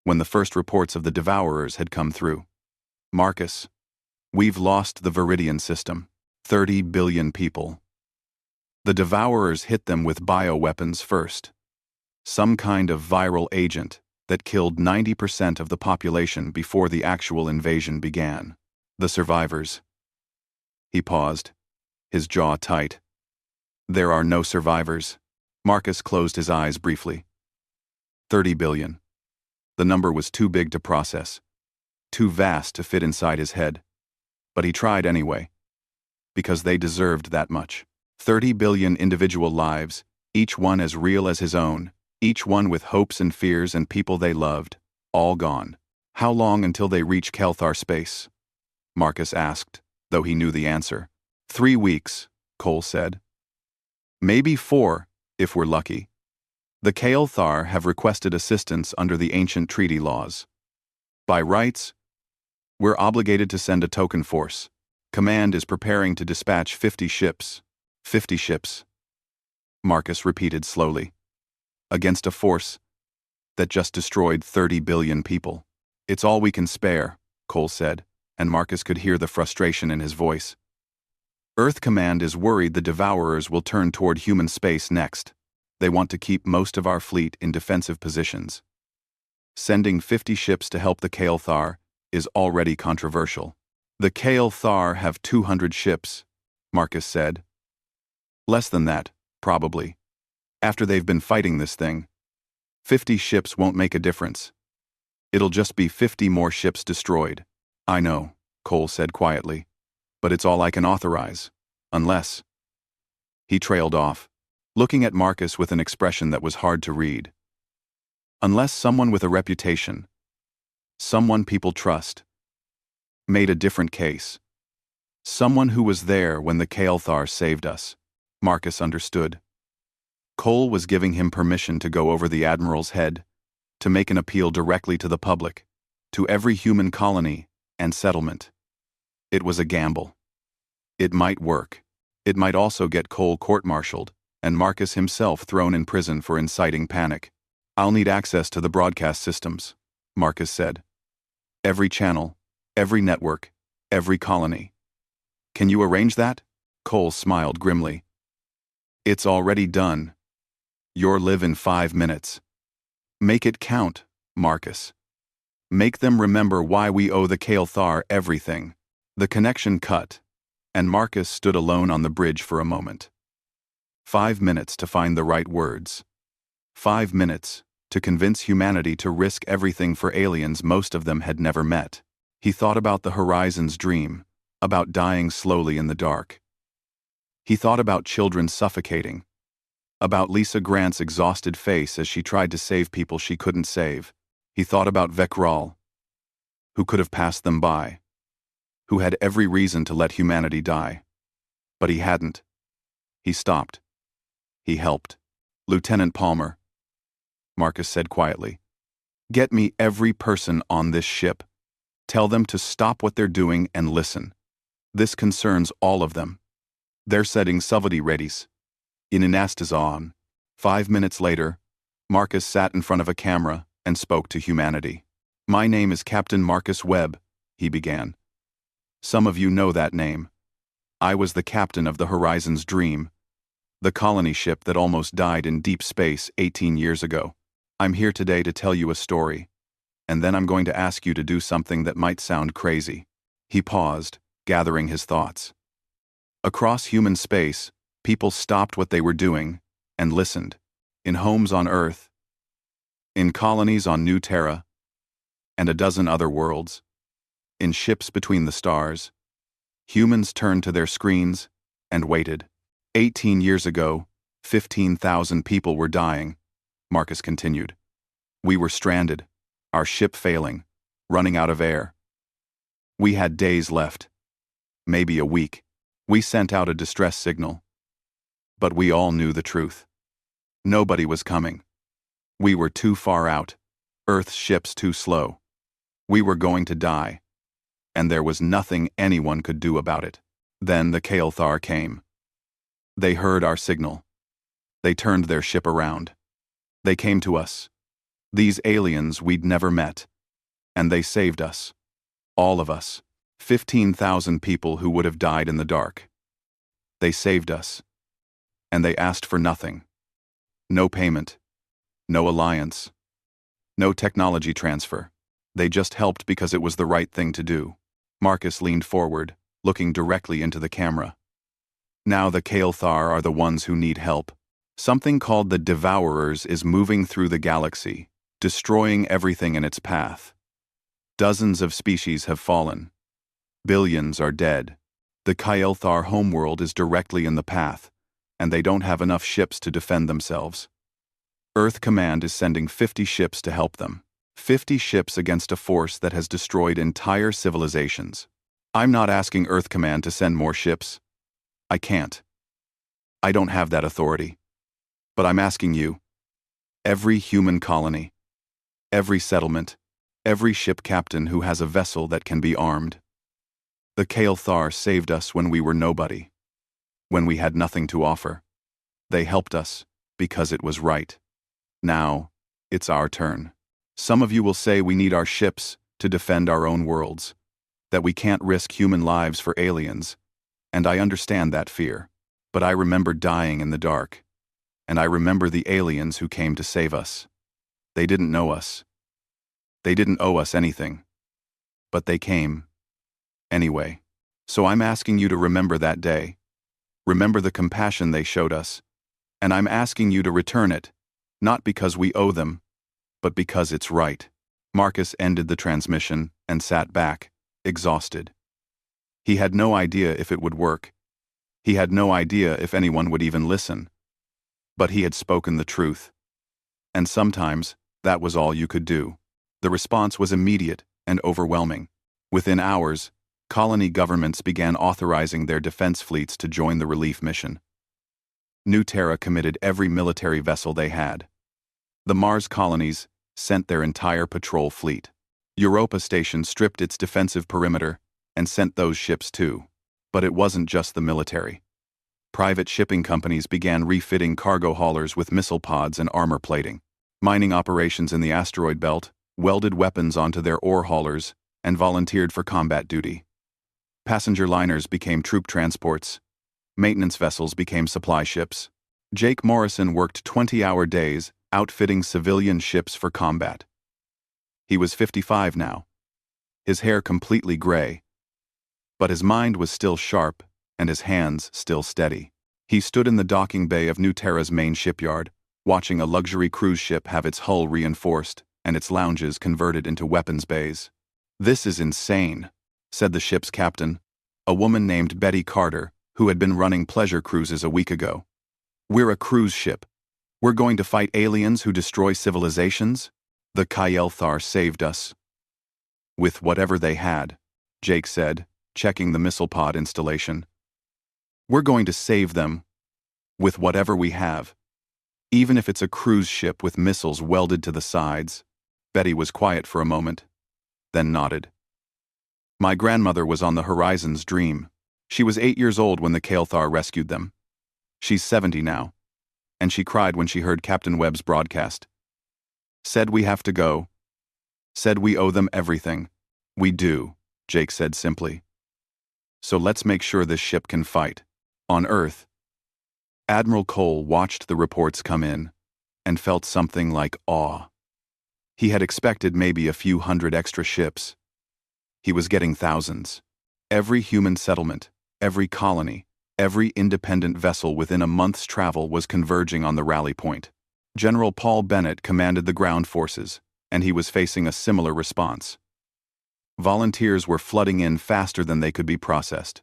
when the first reports of the Devourers had come through. "Marcus, we've lost the Viridian system. 30 billion people. The Devourers hit them with bioweapons first. Some kind of viral agent that killed 90% of the population before the actual invasion began. The survivors." He paused, his jaw tight. "There are no survivors." Marcus closed his eyes briefly. 30 billion. The number was too big to process, too vast to fit inside his head. But he tried anyway, because they deserved that much. 30 billion individual lives, each one as real as his own, each one with hopes and fears and people they loved, all gone. "How long until they reach Kael'thar space?" Marcus asked, though he knew the answer. 3 weeks, Cole said. "Maybe 4, if we're lucky. The Kael'thar have requested assistance under the ancient treaty laws. By rights, we're obligated to send a token force. Command is preparing to dispatch 50 ships. 50 ships," Marcus repeated slowly, "against a force that just destroyed 30 billion people. It's all we can spare," Cole said, and Marcus could hear the frustration in his voice. "Earth Command is worried the Devourers will turn toward human space next. They want to keep most of our fleet in defensive positions. Sending 50 ships to help the Kael'thar is already controversial." "The Kael'thar have 200 ships," Marcus said. "Less than that, probably. After they've been fighting this thing, 50 ships won't make a difference. It'll just be 50 more ships destroyed." "I know," Cole said quietly, "but it's all I can authorize. Unless—" He trailed off, looking at Marcus with an expression that was hard to read. "Unless someone with a reputation, someone people trust, made a different case. Someone who was there when the Kael'thar saved us." Marcus understood. Cole was giving him permission to go over the Admiral's head, to make an appeal directly to the public, to every human colony and settlement. It was a gamble. It might work. It might also get Cole court-martialed, and Marcus himself thrown in prison for inciting panic. "I'll need access to the broadcast systems," Marcus said. "Every channel, every network, every colony." "Can you arrange that?" Cole smiled grimly. It's already done. You'll live in 5 minutes. Make it count, Marcus. Make them remember why we owe the Kael'thar everything. The connection cut, and Marcus stood alone on the bridge for a moment. 5 minutes to find the right words. 5 minutes to convince humanity to risk everything for aliens most of them had never met. He thought about the Horizon's dream, about dying slowly in the dark. He thought about children suffocating, about Lisa Grant's exhausted face as she tried to save people she couldn't save. He thought about Vekral, who could have passed them by, who had every reason to let humanity die. But he hadn't. He stopped. He helped. Lieutenant Palmer, Marcus said quietly, get me every person on this ship. Tell them to stop what they're doing and listen. This concerns all of them. They're setting Suvati readies. In Anastazon. 5 minutes later, Marcus sat in front of a camera and spoke to humanity. My name is Captain Marcus Webb, he began. Some of you know that name. I was the captain of the Horizon's Dream, the colony ship that almost died in deep space 18 years ago. I'm here today to tell you a story, and then I'm going to ask you to do something that might sound crazy. He paused, gathering his thoughts. Across human space, people stopped what they were doing and listened. In homes on Earth, in colonies on New Terra, and a dozen other worlds, in ships between the stars, humans turned to their screens and waited. 18 years ago, 15,000 people were dying, Marcus continued. We were stranded, our ship failing, running out of air. We had days left, maybe a week. We sent out a distress signal. But we all knew the truth. Nobody was coming. We were too far out, Earth's ships too slow. We were going to die, and there was nothing anyone could do about it. Then the Kael'thar came. They heard our signal. They turned their ship around. They came to us, these aliens we'd never met, and they saved us. All of us, 15,000 people who would have died in the dark. They saved us, and they asked for nothing. No payment, no alliance, no technology transfer. They just helped because it was the right thing to do. Marcus leaned forward, looking directly into the camera. Now the Kael'thar are the ones who need help. Something called the Devourers is moving through the galaxy, destroying everything in its path. Dozens of species have fallen. Billions are dead. The Kael'thar homeworld is directly in the path, and they don't have enough ships to defend themselves. Earth Command is sending 50 ships to help them. 50 ships against a force that has destroyed entire civilizations. I'm not asking Earth Command to send more ships. I can't. I don't have that authority. But I'm asking you, every human colony, every settlement, every ship captain who has a vessel that can be armed. The Kael'thar saved us when we were nobody, when we had nothing to offer. They helped us because it was right. Now, it's our turn. Some of you will say we need our ships to defend our own worlds, that we can't risk human lives for aliens, and I understand that fear. But I remember dying in the dark, and I remember the aliens who came to save us. They didn't know us. They didn't owe us anything. But they came. Anyway. So I'm asking you to remember that day. Remember the compassion they showed us. And I'm asking you to return it, not because we owe them, but because it's right. Marcus ended the transmission and sat back, exhausted. He had no idea if it would work. He had no idea if anyone would even listen. But he had spoken the truth. And sometimes, that was all you could do. The response was immediate and overwhelming. Within hours, colony governments began authorizing their defense fleets to join the relief mission. New Terra committed every military vessel they had. The Mars colonies sent their entire patrol fleet. Europa Station stripped its defensive perimeter and sent those ships too. But it wasn't just the military. Private shipping companies began refitting cargo haulers with missile pods and armor plating. Mining operations in the asteroid belt welded weapons onto their ore haulers and volunteered for combat duty. Passenger liners became troop transports, Maintenance vessels became supply ships. Jake Morrison worked 20-hour days, outfitting civilian ships for combat. He was 55 now, his hair completely gray, but his mind was still sharp and his hands still steady. He stood in the docking bay of New Terra's main shipyard, watching a luxury cruise ship have its hull reinforced and its lounges converted into weapons bays. "This is insane," said the ship's captain, a woman named Betty Carter, who had been running pleasure cruises a week ago. "We're a cruise ship. We're going to fight aliens who destroy civilizations? The Kael'thar saved us." "With whatever they had," Jake said, checking the missile pod installation. "We're going to save them with whatever we have, even if it's a cruise ship with missiles welded to the sides." Betty was quiet for a moment, then nodded. "My grandmother was on the Horizon's Dream. She was 8 years old when the Kael'thar rescued them. She's 70 now, and she cried when she heard Captain Webb's broadcast. Said we have to go. Said we owe them everything." "We do," Jake said simply. "So let's make sure this ship can fight." On Earth, Admiral Cole watched the reports come in and felt something like awe. He had expected maybe a few hundred extra ships. He was getting thousands. Every human settlement, every colony, every independent vessel within a month's travel was converging on the rally point. General Paul Bennett commanded the ground forces, and he was facing a similar response. Volunteers were flooding in faster than they could be processed.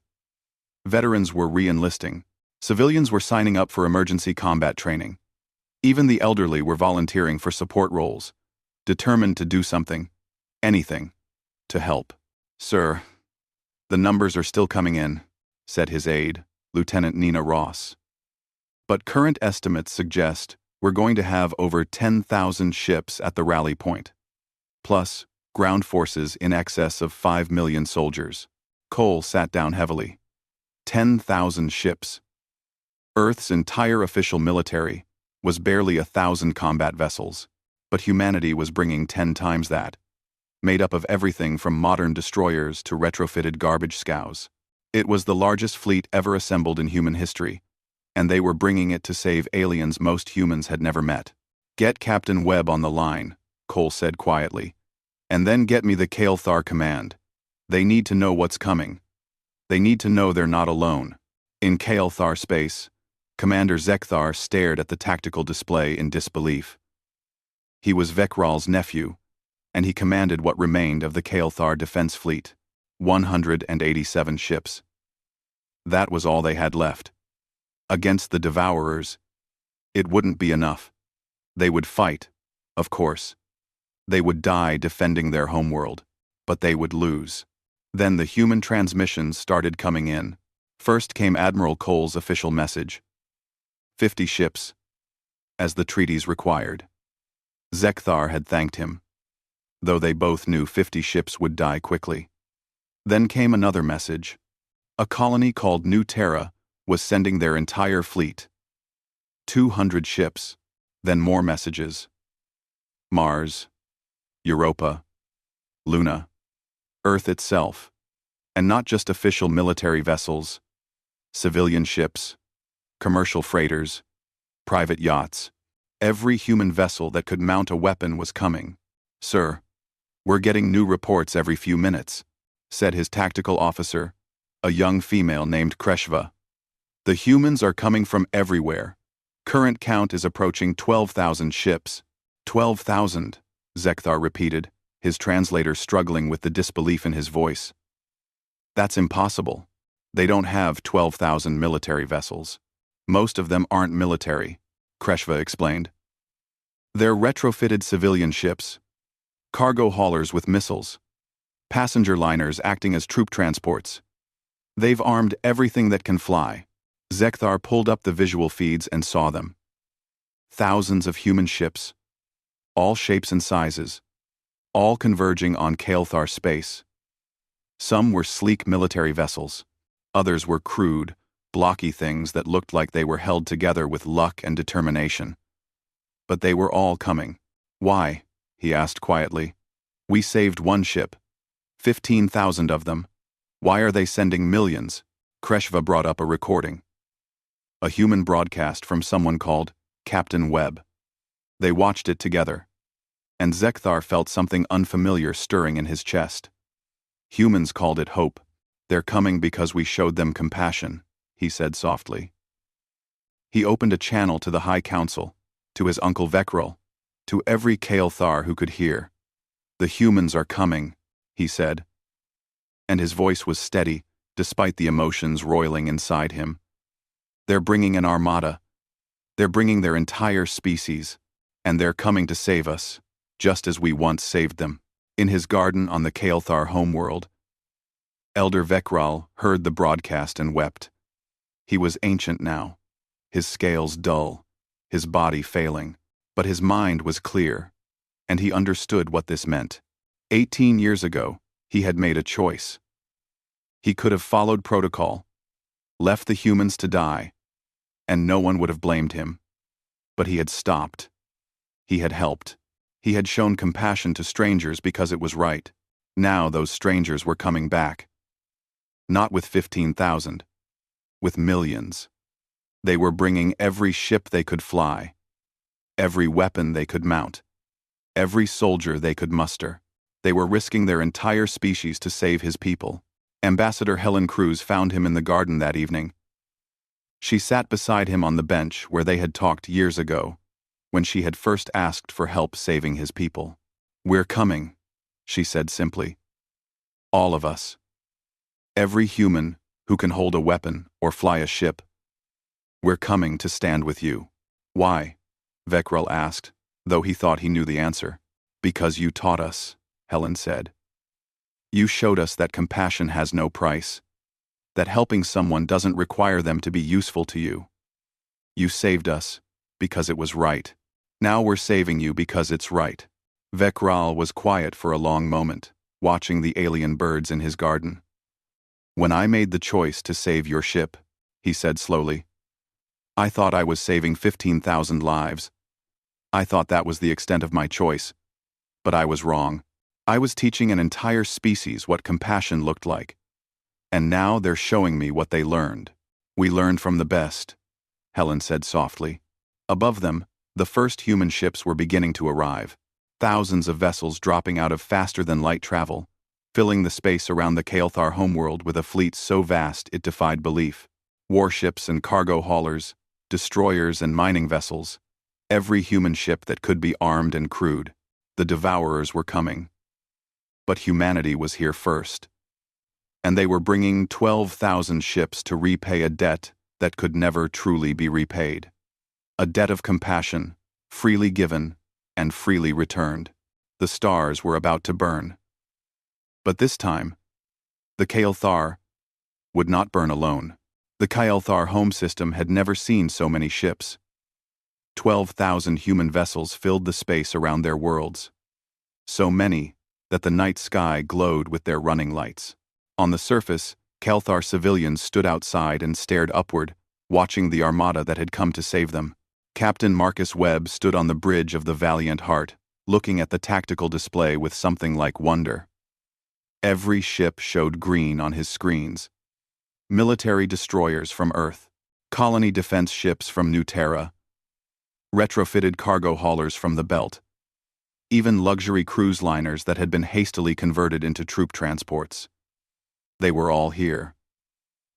Veterans were re-enlisting. Civilians were signing up for emergency combat training. Even the elderly were volunteering for support roles, determined to do something, anything, to help. "Sir, the numbers are still coming in," said his aide, Lieutenant Nina Ross. "But current estimates suggest we're going to have over 10,000 ships at the rally point, plus ground forces in excess of 5 million soldiers." Cole sat down heavily. 10,000 ships. Earth's entire official military was barely 1,000 combat vessels, but humanity was bringing 10 times that, made up of everything from modern destroyers to retrofitted garbage scows. It was the largest fleet ever assembled in human history, and they were bringing it to save aliens most humans had never met. "Get Captain Webb on the line," Cole said quietly, "and then get me the Kael'thar command. They need to know what's coming. They need to know they're not alone." In Kael'thar space, Commander Zekthar stared at the tactical display in disbelief. He was Vekral's nephew, and he commanded what remained of the Kael'thar defense fleet, 187 ships. That was all they had left. Against the Devourers, it wouldn't be enough. They would fight, of course. They would die defending their homeworld, but they would lose. Then the human transmissions started coming in. First came Admiral Cole's official message. 50 ships, as the treaties required. Zekthar had thanked him, though they both knew 50 ships would die quickly. Then came another message. A colony called New Terra was sending their entire fleet. 200 ships, then more messages. Mars, Europa, Luna, Earth itself, and not just official military vessels, civilian ships, commercial freighters, private yachts. Every human vessel that could mount a weapon was coming. "Sir, we're getting new reports every few minutes," said his tactical officer, a young female named Kreshva. "The humans are coming from everywhere. Current count is approaching 12,000 ships." 12,000, Zekthar repeated, his translator struggling with the disbelief in his voice. "That's impossible. They don't have 12,000 military vessels. Most of them aren't military," Kreshva explained. "They're retrofitted civilian ships, cargo haulers with missiles, passenger liners acting as troop transports. They've armed everything that can fly." Zekthar pulled up the visual feeds and saw them. Thousands of human ships, all shapes and sizes, all converging on Kael'thar space. Some were sleek military vessels, others were crude, blocky things that looked like they were held together with luck and determination. But they were all coming. "Why?" he asked quietly. "We saved one ship. 15,000 of them. Why are they sending millions?" Kreshva brought up a recording. a human broadcast from someone called Captain Webb. They watched it together, and Zekthar felt something unfamiliar stirring in his chest. Humans called it hope. They're coming because we showed them compassion, he said softly. He opened a channel to the High Council, to his uncle Vekril, to every Kael'thar who could hear. The humans are coming, he said. And his voice was steady, despite the emotions roiling inside him. They're bringing an armada. They're bringing their entire species, and they're coming to save us, just as we once saved them. In his garden on the Kael'thar homeworld, Elder Vekril heard the broadcast and wept. He was ancient now, his scales dull, his body failing, but his mind was clear, and he understood what this meant. 18 years ago, he had made a choice. He could have followed protocol, left the humans to die, and no one would have blamed him. But he had stopped. He had helped. He had shown compassion to strangers because it was right. Now those strangers were coming back. Not with 15,000, with millions. They were bringing every ship they could fly, every weapon they could mount, every soldier they could muster. They were risking their entire species to save his people. Ambassador Helen Cruz found him in the garden that evening. She sat beside him on the bench where they had talked years ago, when she had first asked for help saving his people. "We're coming," she said simply. "All of us. Every human who can hold a weapon or fly a ship. We're coming to stand with you." "Why?" Vekril asked, though he thought he knew the answer. "Because you taught us," Helen said. "You showed us that compassion has no price, that helping someone doesn't require them to be useful to you. You saved us because it was right. Now we're saving you because it's right." Vekril was quiet for a long moment, watching the alien birds in his garden. "When I made the choice to save your ship," he said slowly, "I thought I was saving 15,000 lives. I thought that was the extent of my choice. But I was wrong. I was teaching an entire species what compassion looked like. And now they're showing me what they learned." "We learned from the best," Helen said softly. Above them, the first human ships were beginning to arrive. Thousands of vessels dropping out of faster-than-light travel, filling the space around the Kael'thar homeworld with a fleet so vast it defied belief. Warships and cargo haulers, destroyers and mining vessels, every human ship that could be armed and crewed. The Devourers were coming. But humanity was here first. And they were bringing 12,000 ships to repay a debt that could never truly be repaid. A debt of compassion, freely given and freely returned. The stars were about to burn. But this time, the Kael'thar would not burn alone. The Kael'thar home system had never seen so many ships. 12,000 human vessels filled the space around their worlds. So many that the night sky glowed with their running lights. On the surface, Kael'thar civilians stood outside and stared upward, watching the armada that had come to save them. Captain Marcus Webb stood on the bridge of the Valiant Heart, looking at the tactical display with something like wonder. Every ship showed green on his screens. Military destroyers from Earth, colony defense ships from New Terra, retrofitted cargo haulers from the Belt, even luxury cruise liners that had been hastily converted into troop transports. They were all here.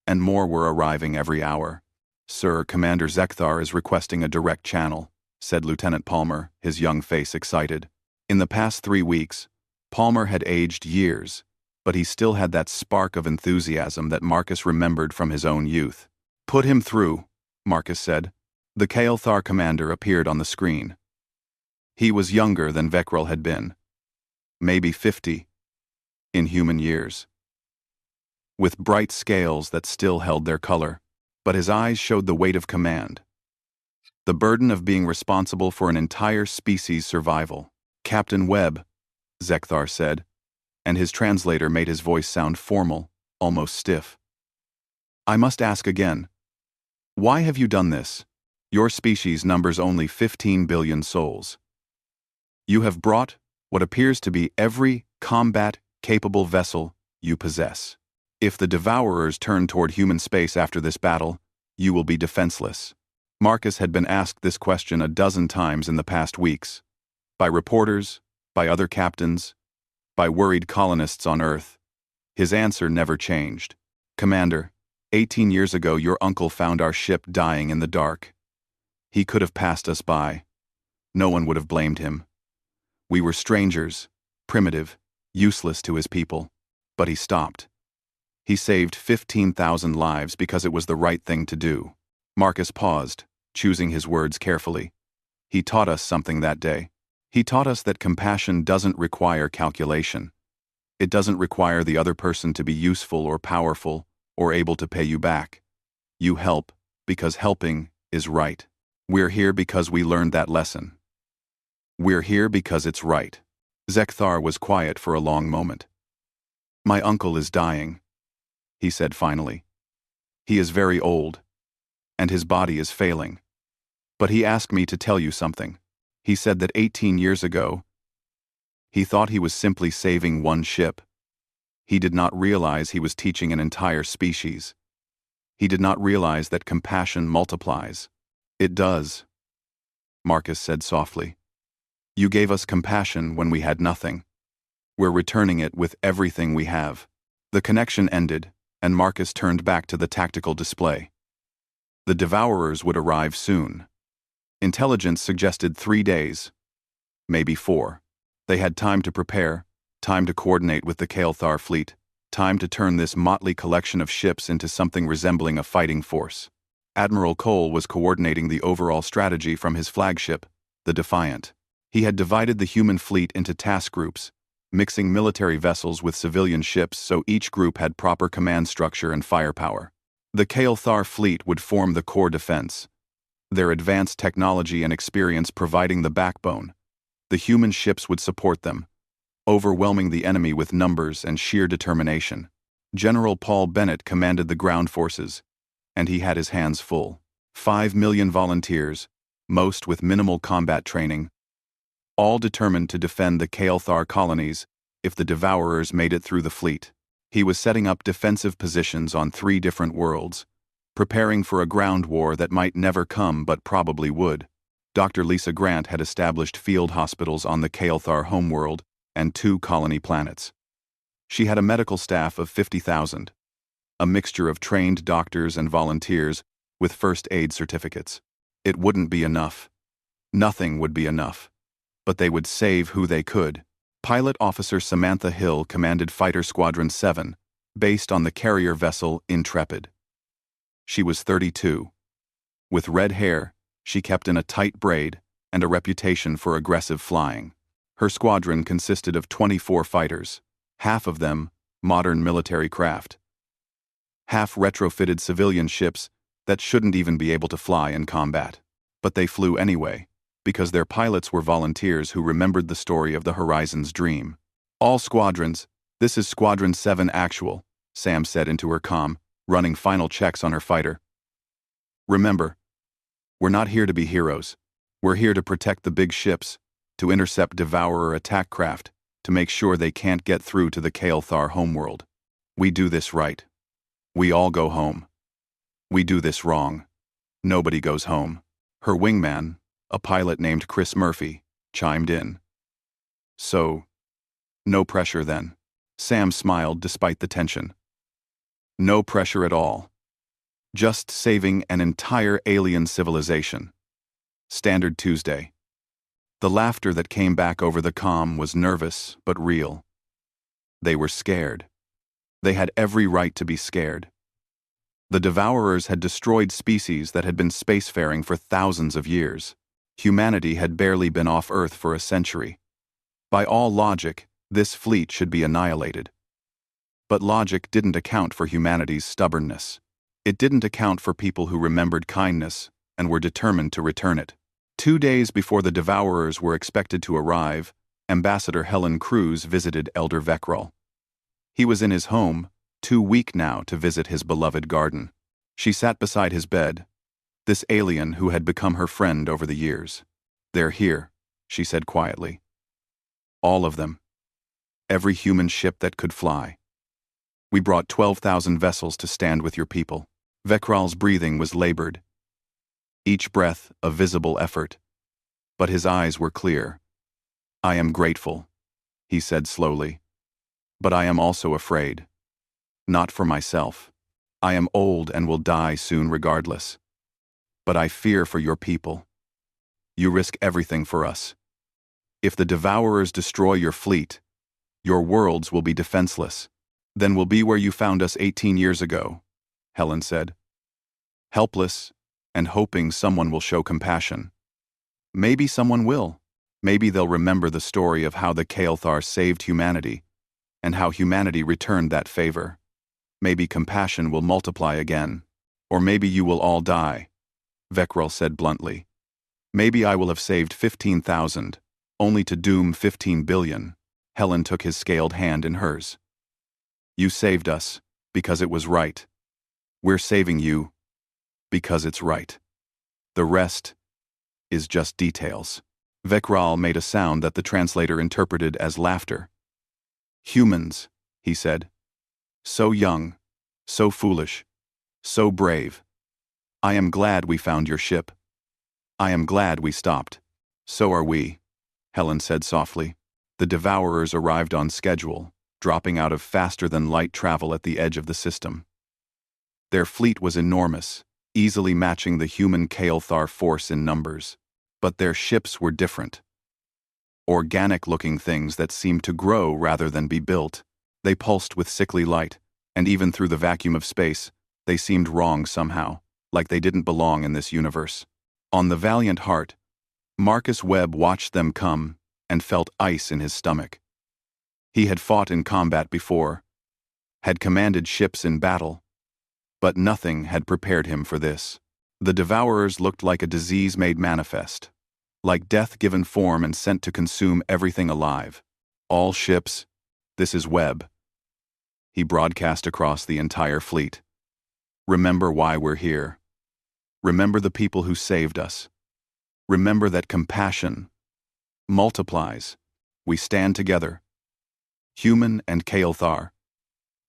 And more were arriving every hour. "Sir, Commander Zekthar is requesting a direct channel," said Lieutenant Palmer, his young face excited. In the past 3 weeks, Palmer had aged years, but he still had that spark of enthusiasm that Marcus remembered from his own youth. "Put him through," Marcus said. The Kael'thar commander appeared on the screen. He was younger than Vekril had been, maybe 50, in human years, with bright scales that still held their color, but his eyes showed the weight of command, the burden of being responsible for an entire species' survival. "Captain Webb," Zekthar said, and his translator made his voice sound formal, almost stiff. "I must ask again. Why have you done this? Your species numbers only 15 billion souls. You have brought what appears to be every combat-capable vessel you possess. If the Devourers turn toward human space after this battle, you will be defenseless. Marcus had been asked this question a dozen times in the past weeks. By reporters, by other captains, by worried colonists on Earth. His answer never changed. Commander, 18 years ago your uncle found our ship dying in the dark. He could have passed us by. No one would have blamed him. We were strangers, primitive, useless to his people. But he stopped. He saved 15,000 lives because it was the right thing to do. Marcus paused, choosing his words carefully. He taught us something that day. He taught us that compassion doesn't require calculation. It doesn't require the other person to be useful or powerful or able to pay you back. You help because helping is right. We're here because we learned that lesson. We're here because it's right. Zekthar was quiet for a long moment. My uncle is dying, he said finally. He is very old, and his body is failing. But he asked me to tell you something. He said that 18 years ago, he thought he was simply saving one ship. He did not realize he was teaching an entire species. He did not realize that compassion multiplies. It does, Marcus said softly. You gave us compassion when we had nothing. We're returning it with everything we have. The connection ended, and Marcus turned back to the tactical display. The Devourers would arrive soon. Intelligence suggested 3 days, maybe 4. They had time to prepare, time to coordinate with the Kael'thar fleet, time to turn this motley collection of ships into something resembling a fighting force. Admiral Cole was coordinating the overall strategy from his flagship, the Defiant. He had divided the human fleet into task groups, mixing military vessels with civilian ships so each group had proper command structure and firepower. The Kael'thar fleet would form the core defense, their advanced technology and experience providing the backbone. The human ships would support them, overwhelming the enemy with numbers and sheer determination. General Paul Bennett commanded the ground forces, and he had his hands full. 5 million volunteers, most with minimal combat training, all determined to defend the Kael'thar colonies if the Devourers made it through the fleet. He was setting up defensive positions on 3 different worlds, preparing for a ground war that might never come but probably would. Dr. Lisa Grant had established field hospitals on the Kael'thar homeworld and 2 colony planets. She had a medical staff of 50,000, a mixture of trained doctors and volunteers with first aid certificates. It wouldn't be enough. Nothing would be enough. But they would save who they could. Pilot Officer Samantha Hill commanded Fighter Squadron 7, based on the carrier vessel Intrepid. She was 32. With red hair, she kept in a tight braid and a reputation for aggressive flying. Her squadron consisted of 24 fighters, half of them modern military craft, half retrofitted civilian ships that shouldn't even be able to fly in combat. But they flew anyway, because their pilots were volunteers who remembered the story of the Horizon's dream. All squadrons, this is Squadron 7 Actual, Sam said into her comm, running final checks on her fighter. Remember, we're not here to be heroes. We're here to protect the big ships, to intercept Devourer attack craft, to make sure they can't get through to the Kael'thar homeworld. We do this right. We all go home. We do this wrong. Nobody goes home. Her wingman, a pilot named Chris Murphy, chimed in. So, no pressure then. Sam smiled despite the tension. No pressure at all. Just saving an entire alien civilization. Standard Tuesday. The laughter that came back over the comm was nervous but real. They were scared. They had every right to be scared. The Devourers had destroyed species that had been spacefaring for thousands of years. Humanity had barely been off Earth for a century. By all logic, this fleet should be annihilated. But logic didn't account for humanity's stubbornness. It didn't account for people who remembered kindness and were determined to return it. 2 days before the Devourers were expected to arrive, Ambassador Helen Cruz visited Elder Veckrel. He was in his home, too weak now to visit his beloved garden. She sat beside his bed, this alien who had become her friend over the years. They're here, she said quietly. All of them. Every human ship that could fly. We brought 12,000 vessels to stand with your people. Vekral's breathing was labored, each breath a visible effort, but his eyes were clear. "I am grateful," he said slowly, "but I am also afraid. Not for myself. I am old and will die soon regardless. But I fear for your people. You risk everything for us. If the Devourers destroy your fleet, your worlds will be defenseless. Then we'll be where you found us 18 years ago," Helen said. "Helpless and hoping someone will show compassion. Maybe someone will. Maybe they'll remember the story of how the Kael'thar saved humanity and how humanity returned that favor. Maybe compassion will multiply again. Or maybe you will all die," Vekral said bluntly. "Maybe I will have saved 15,000, only to doom 15 billion. Helen took his scaled hand in hers. "You saved us because it was right. We're saving you because it's right. The rest is just details." Vekral made a sound that the translator interpreted as laughter. "Humans," he said. "So young, so foolish, so brave. I am glad we found your ship. I am glad we stopped." "So are we," Helen said softly. The Devourers arrived on schedule, dropping out of faster-than-light travel at the edge of the system. Their fleet was enormous, easily matching the human Kael'thar force in numbers. But their ships were different. Organic-looking things that seemed to grow rather than be built. They pulsed with sickly light, and even through the vacuum of space, they seemed wrong somehow, like they didn't belong in this universe. On the Valiant Heart, Marcus Webb watched them come and felt ice in his stomach. He had fought in combat before, had commanded ships in battle, but nothing had prepared him for this. The Devourers looked like a disease made manifest, like death given form and sent to consume everything alive. "All ships, this is Webb." He broadcast across the entire fleet. "Remember why we're here. Remember the people who saved us. Remember that compassion multiplies. We stand together, human and Kael'thar,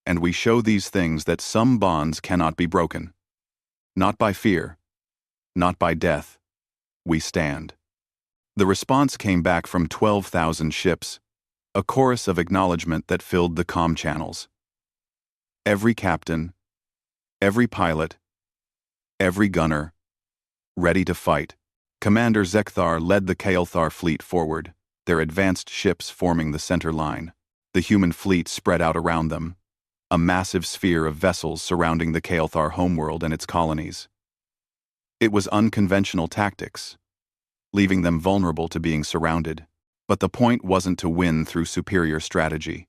and we show these things that some bonds cannot be broken. Not by fear, not by death. We stand." The response came back from 12,000 ships, a chorus of acknowledgement that filled the comm channels. Every captain, every pilot, every gunner, ready to fight. Commander Zekthar led the Kael'thar fleet forward, their advanced ships forming the center line. The human fleet spread out around them, a massive sphere of vessels surrounding the Kael'thar homeworld and its colonies. It was unconventional tactics, leaving them vulnerable to being surrounded. But the point wasn't to win through superior strategy.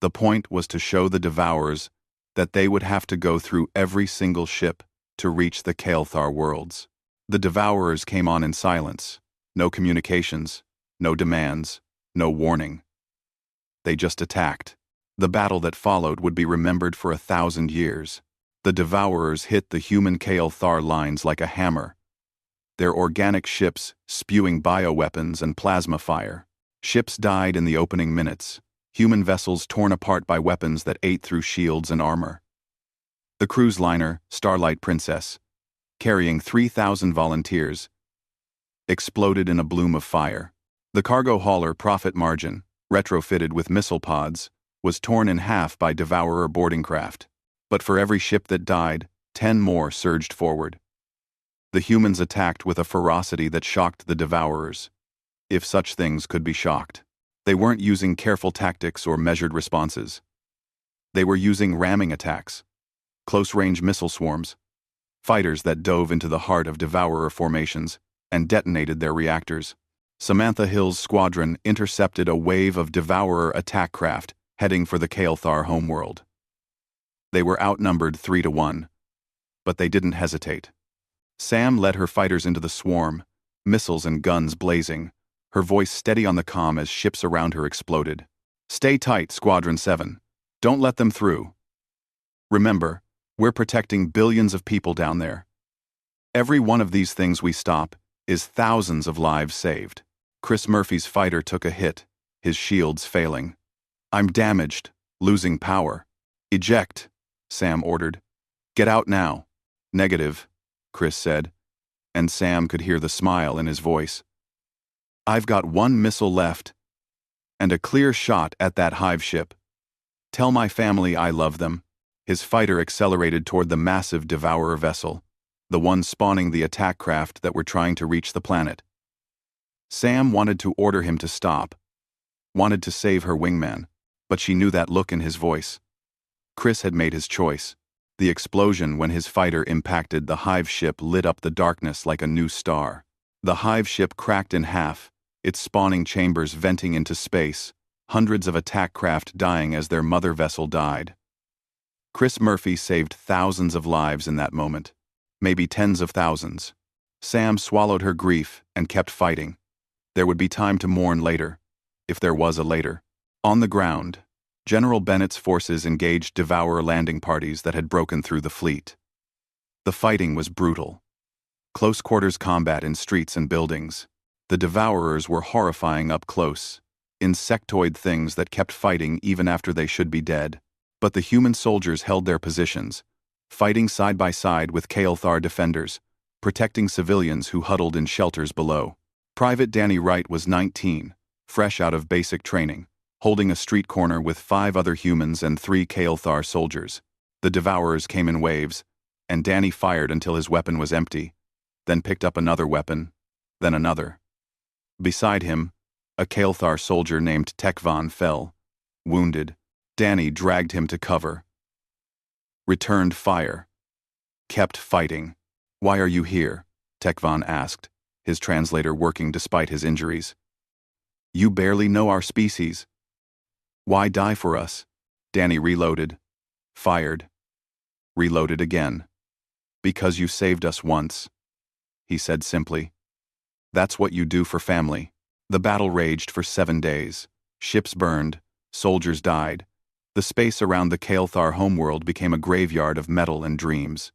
The point was to show the Devourers that they would have to go through every single ship to reach the Kael'thar worlds. The Devourers came on in silence, no communications, no demands, no warning. They just attacked. The battle that followed would be remembered for 1,000 years. The Devourers hit the human Kael'thar lines like a hammer, their organic ships spewing bioweapons and plasma fire. Ships died in the opening minutes, human vessels torn apart by weapons that ate through shields and armor. The cruise liner, Starlight Princess, carrying 3,000 volunteers, exploded in a bloom of fire. The cargo hauler Profit Margin, retrofitted with missile pods, was torn in half by Devourer boarding craft. But for every ship that died, 10 more surged forward. The humans attacked with a ferocity that shocked the Devourers, if such things could be shocked. They weren't using careful tactics or measured responses. They were using ramming attacks, close-range missile swarms, fighters that dove into the heart of Devourer formations and detonated their reactors. Samantha Hill's squadron intercepted a wave of Devourer attack craft heading for the Kael'thar homeworld. They were outnumbered 3-1, but they didn't hesitate. Sam led her fighters into the swarm, missiles and guns blazing, her voice steady on the comm as ships around her exploded. "Stay tight, Squadron 7. Don't let them through. Remember, we're protecting billions of people down there. Every one of these things we stop is thousands of lives saved." Chris Murphy's fighter took a hit, his shields failing. "I'm damaged, losing power." "Eject," Sam ordered. "Get out now." Negative, Chris said, and Sam could hear the smile in his voice. I've got one missile left, and a clear shot at that hive ship. Tell my family I love them. His fighter accelerated toward the massive Devourer vessel, the one spawning the attack craft that were trying to reach the planet. Sam wanted to order him to stop, wanted to save her wingman, but she knew that look in his voice. Chris had made his choice. The explosion when his fighter impacted the hive ship lit up the darkness like a new star. The hive ship cracked in half, its spawning chambers venting into space, hundreds of attack craft dying as their mother vessel died. Chris Murphy saved thousands of lives in that moment, maybe tens of thousands. Sam swallowed her grief and kept fighting. There would be time to mourn later, if there was a later. On the ground, General Bennett's forces engaged Devourer landing parties that had broken through the fleet. The fighting was brutal. Close-quarters combat in streets and buildings. The Devourers were horrifying up close, insectoid things that kept fighting even after they should be dead. But the human soldiers held their positions, fighting side by side with Kael'thar defenders, protecting civilians who huddled in shelters below. Private Danny Wright was 19, fresh out of basic training, holding a street corner with 5 other humans and 3 Kael'thar soldiers. The Devourers came in waves, and Danny fired until his weapon was empty, then picked up another weapon, then another. Beside him, a Kael'thar soldier named Tekvan fell, wounded. Danny dragged him to cover. Returned fire. Kept fighting. Why are you here? Tekvan asked, his translator working despite his injuries. You barely know our species. Why die for us? Danny reloaded. Fired. Reloaded again. Because you saved us once, he said simply. That's what you do for family. The battle raged for 7 days. Ships burned. Soldiers died. The space around the Kael'thar homeworld became a graveyard of metal and dreams.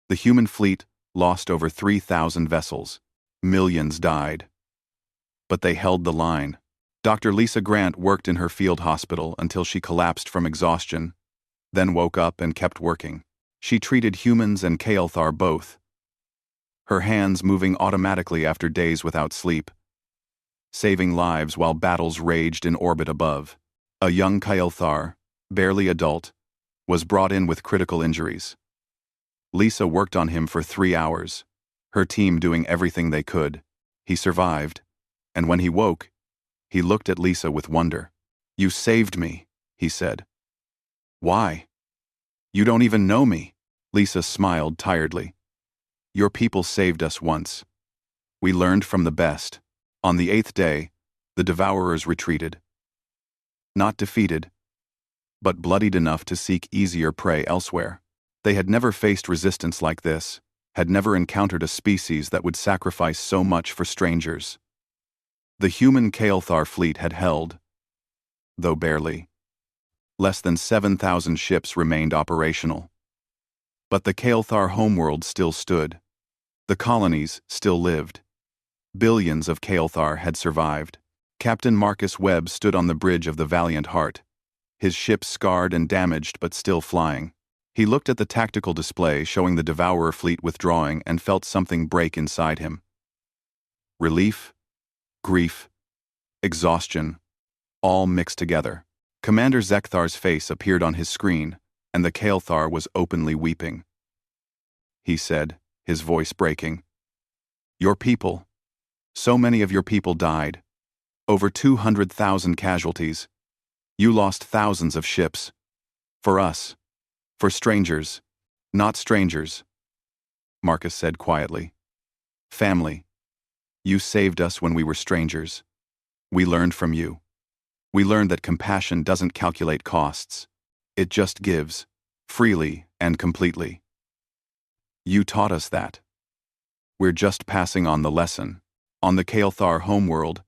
The human fleet lost over 3,000 vessels. Millions died. But they held the line. Dr. Lisa Grant worked in her field hospital until she collapsed from exhaustion, then woke up and kept working. She treated humans and Kael'thar both, her hands moving automatically after days without sleep, saving lives while battles raged in orbit above. A young Kael'thar, barely adult, was brought in with critical injuries. Lisa worked on him for 3 hours, her team doing everything they could. He survived, and when he woke, he looked at Lisa with wonder. You saved me, he said. Why? You don't even know me. Lisa smiled tiredly. Your people saved us once. We learned from the best. On the 8th day, the Devourers retreated. Not defeated, but bloodied enough to seek easier prey elsewhere. They had never faced resistance like this, had never encountered a species that would sacrifice so much for strangers. The human Kael'thar fleet had held, though barely. Less than 7,000 ships remained operational. But the Kael'thar homeworld still stood. The colonies still lived. Billions of Kael'thar had survived. Captain Marcus Webb stood on the bridge of the Valiant Heart, his ship scarred and damaged but still flying. He looked at the tactical display showing the Devourer fleet withdrawing and felt something break inside him. Relief, grief, exhaustion, all mixed together. Commander Zekthar's face appeared on his screen, and the Kael'thar was openly weeping. He said, his voice breaking. Your people. So many of your people died. Over 200,000 casualties. You lost thousands of ships. For us. For strangers. Not strangers. Marcus said quietly. Family. You saved us when we were strangers. We learned from you. We learned that compassion doesn't calculate costs. It just gives, freely and completely. You taught us that. We're just passing on the lesson. On the Kael'thar homeworld,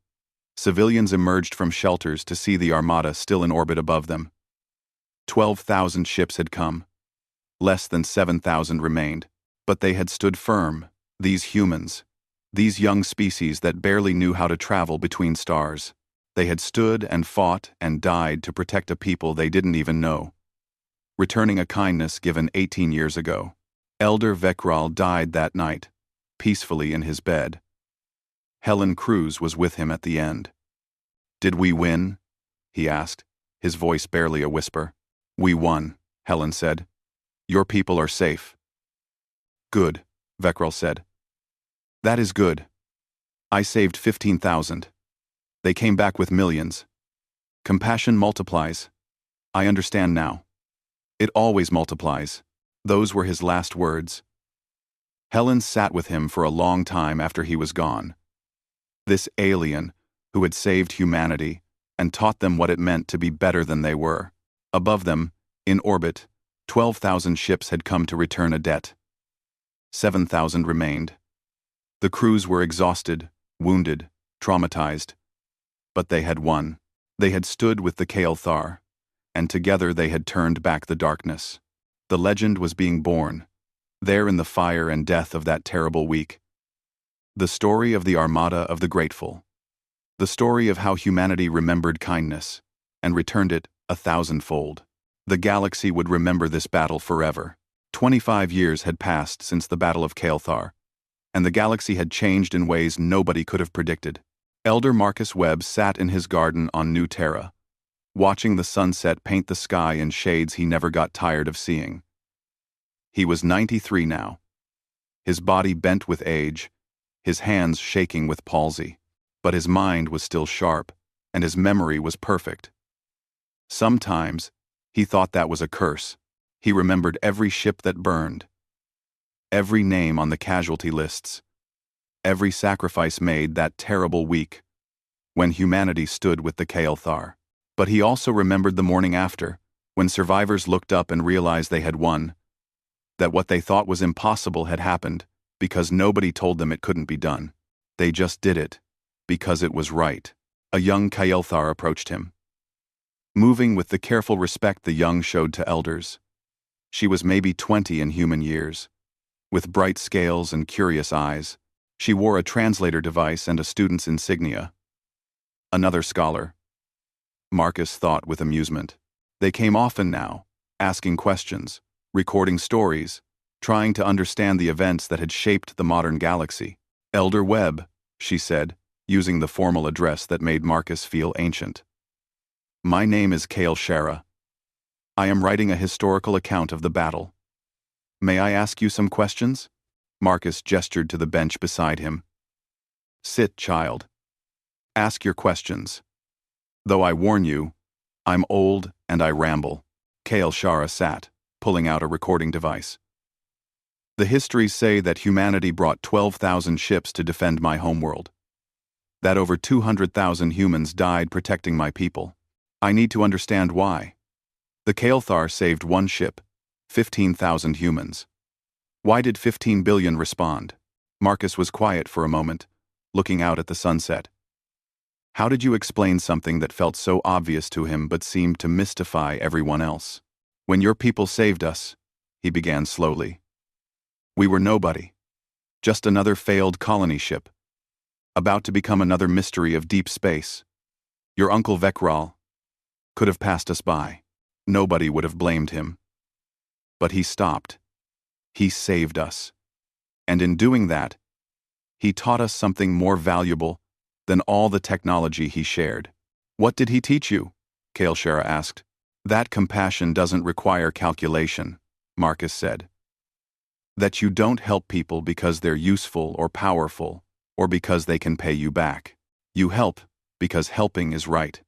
civilians emerged from shelters to see the armada still in orbit above them. 12,000 ships had come. Less than 7,000 remained. But they had stood firm, these humans, these young species that barely knew how to travel between stars. They had stood and fought and died to protect a people they didn't even know, returning a kindness given 18 years ago. Elder Vekral died that night, peacefully in his bed. Helen Cruz was with him at the end. "Did we win?" he asked, his voice barely a whisper. "We won," Helen said. "Your people are safe." "Good," Vekral said. "That is good. I saved 15,000. They came back with millions. Compassion multiplies. I understand now. It always multiplies." Those were his last words. Helen sat with him for a long time after he was gone. This alien, who had saved humanity and taught them what it meant to be better than they were. Above them, in orbit, 12,000 ships had come to return a debt. 7,000 remained. The crews were exhausted, wounded, traumatized. But they had won. They had stood with the Kael'thar, and together they had turned back the darkness. The legend was being born, there in the fire and death of that terrible week. The story of the Armada of the Grateful. The story of how humanity remembered kindness and returned it 1,000-fold. The galaxy would remember this battle forever. 25 years had passed since the Battle of Kael'thar, and the galaxy had changed in ways nobody could have predicted. Elder Marcus Webb sat in his garden on New Terra, watching the sunset paint the sky in shades he never got tired of seeing. He was 93 now, his body bent with age, his hands shaking with palsy, but his mind was still sharp, and his memory was perfect. Sometimes, he thought that was a curse. He remembered every ship that burned, every name on the casualty lists, every sacrifice made that terrible week when humanity stood with the Kael'thar. But he also remembered the morning after, when survivors looked up and realized they had won, that what they thought was impossible had happened because nobody told them it couldn't be done. They just did it, because it was right. A young Kael'thar approached him, moving with the careful respect the young showed to elders. She was maybe 20 in human years. With bright scales and curious eyes, she wore a translator device and a student's insignia. Another scholar, Marcus thought with amusement. They came often now, asking questions, recording stories, trying to understand the events that had shaped the modern galaxy. "Elder Webb," she said, using the formal address that made Marcus feel ancient. "My name is Kael Shara. I am writing a historical account of the battle. May I ask you some questions?" Marcus gestured to the bench beside him. "Sit, child. Ask your questions. Though I warn you, I'm old and I ramble." Kael Shara sat, pulling out a recording device. "The histories say that humanity brought 12,000 ships to defend my homeworld. That over 200,000 humans died protecting my people. I need to understand why. The Kael'thar saved one ship, 15,000 humans. Why did 15 billion respond?" Marcus was quiet for a moment, looking out at the sunset. How did you explain something that felt so obvious to him but seemed to mystify everyone else? "When your people saved us," he began slowly, "we were nobody. Just another failed colony ship, about to become another mystery of deep space. Your uncle Vekral could have passed us by. Nobody would have blamed him. But he stopped. He saved us. And in doing that, he taught us something more valuable than all the technology he shared." "What did he teach you?" Kael Shara asked. "That compassion doesn't require calculation," Marcus said. "That you don't help people because they're useful or powerful, or because they can pay you back. You help because helping is right.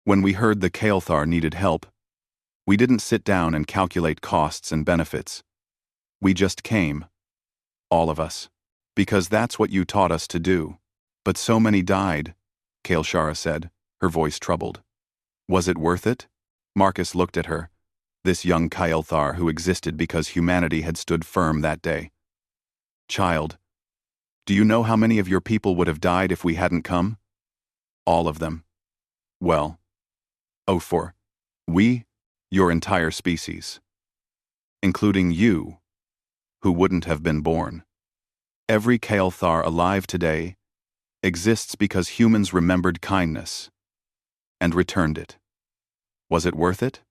When we heard the Kael'thar needed help, we didn't sit down and calculate costs and benefits. We just came, all of us, because that's what you taught us to do." "But so many died," Kael Shara said, her voice troubled. "Was it worth it?" Marcus looked at her, this young Kael'thar who existed because humanity had stood firm that day. "Child, do you know how many of your people would have died if we hadn't come?" "All of them." "Well, for we, your entire species, including you, who wouldn't have been born. Every Kael'thar alive today exists because humans remembered kindness and returned it. Was it worth it?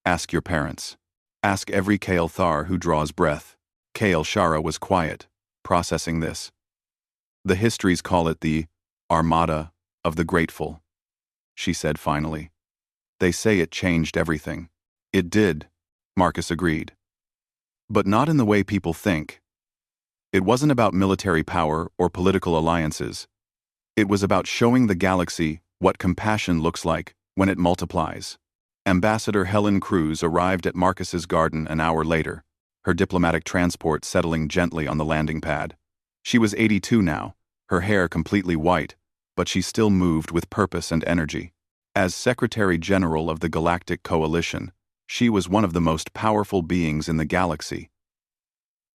Ask your parents." Ask every Kael Thar who draws breath. Kael Shara was quiet, processing this. The histories call it the Armada of the Grateful, she said finally. They say it changed everything. It did, Marcus agreed. But not in the way people think. It wasn't about military power or political alliances. It was about showing the galaxy what compassion looks like when it multiplies. Ambassador Helen Cruz arrived at Marcus's garden an hour later, her diplomatic transport settling gently on the landing pad. She was 82 now, her hair completely white, but she still moved with purpose and energy. As Secretary General of the Galactic Coalition, she was one of the most powerful beings in the galaxy.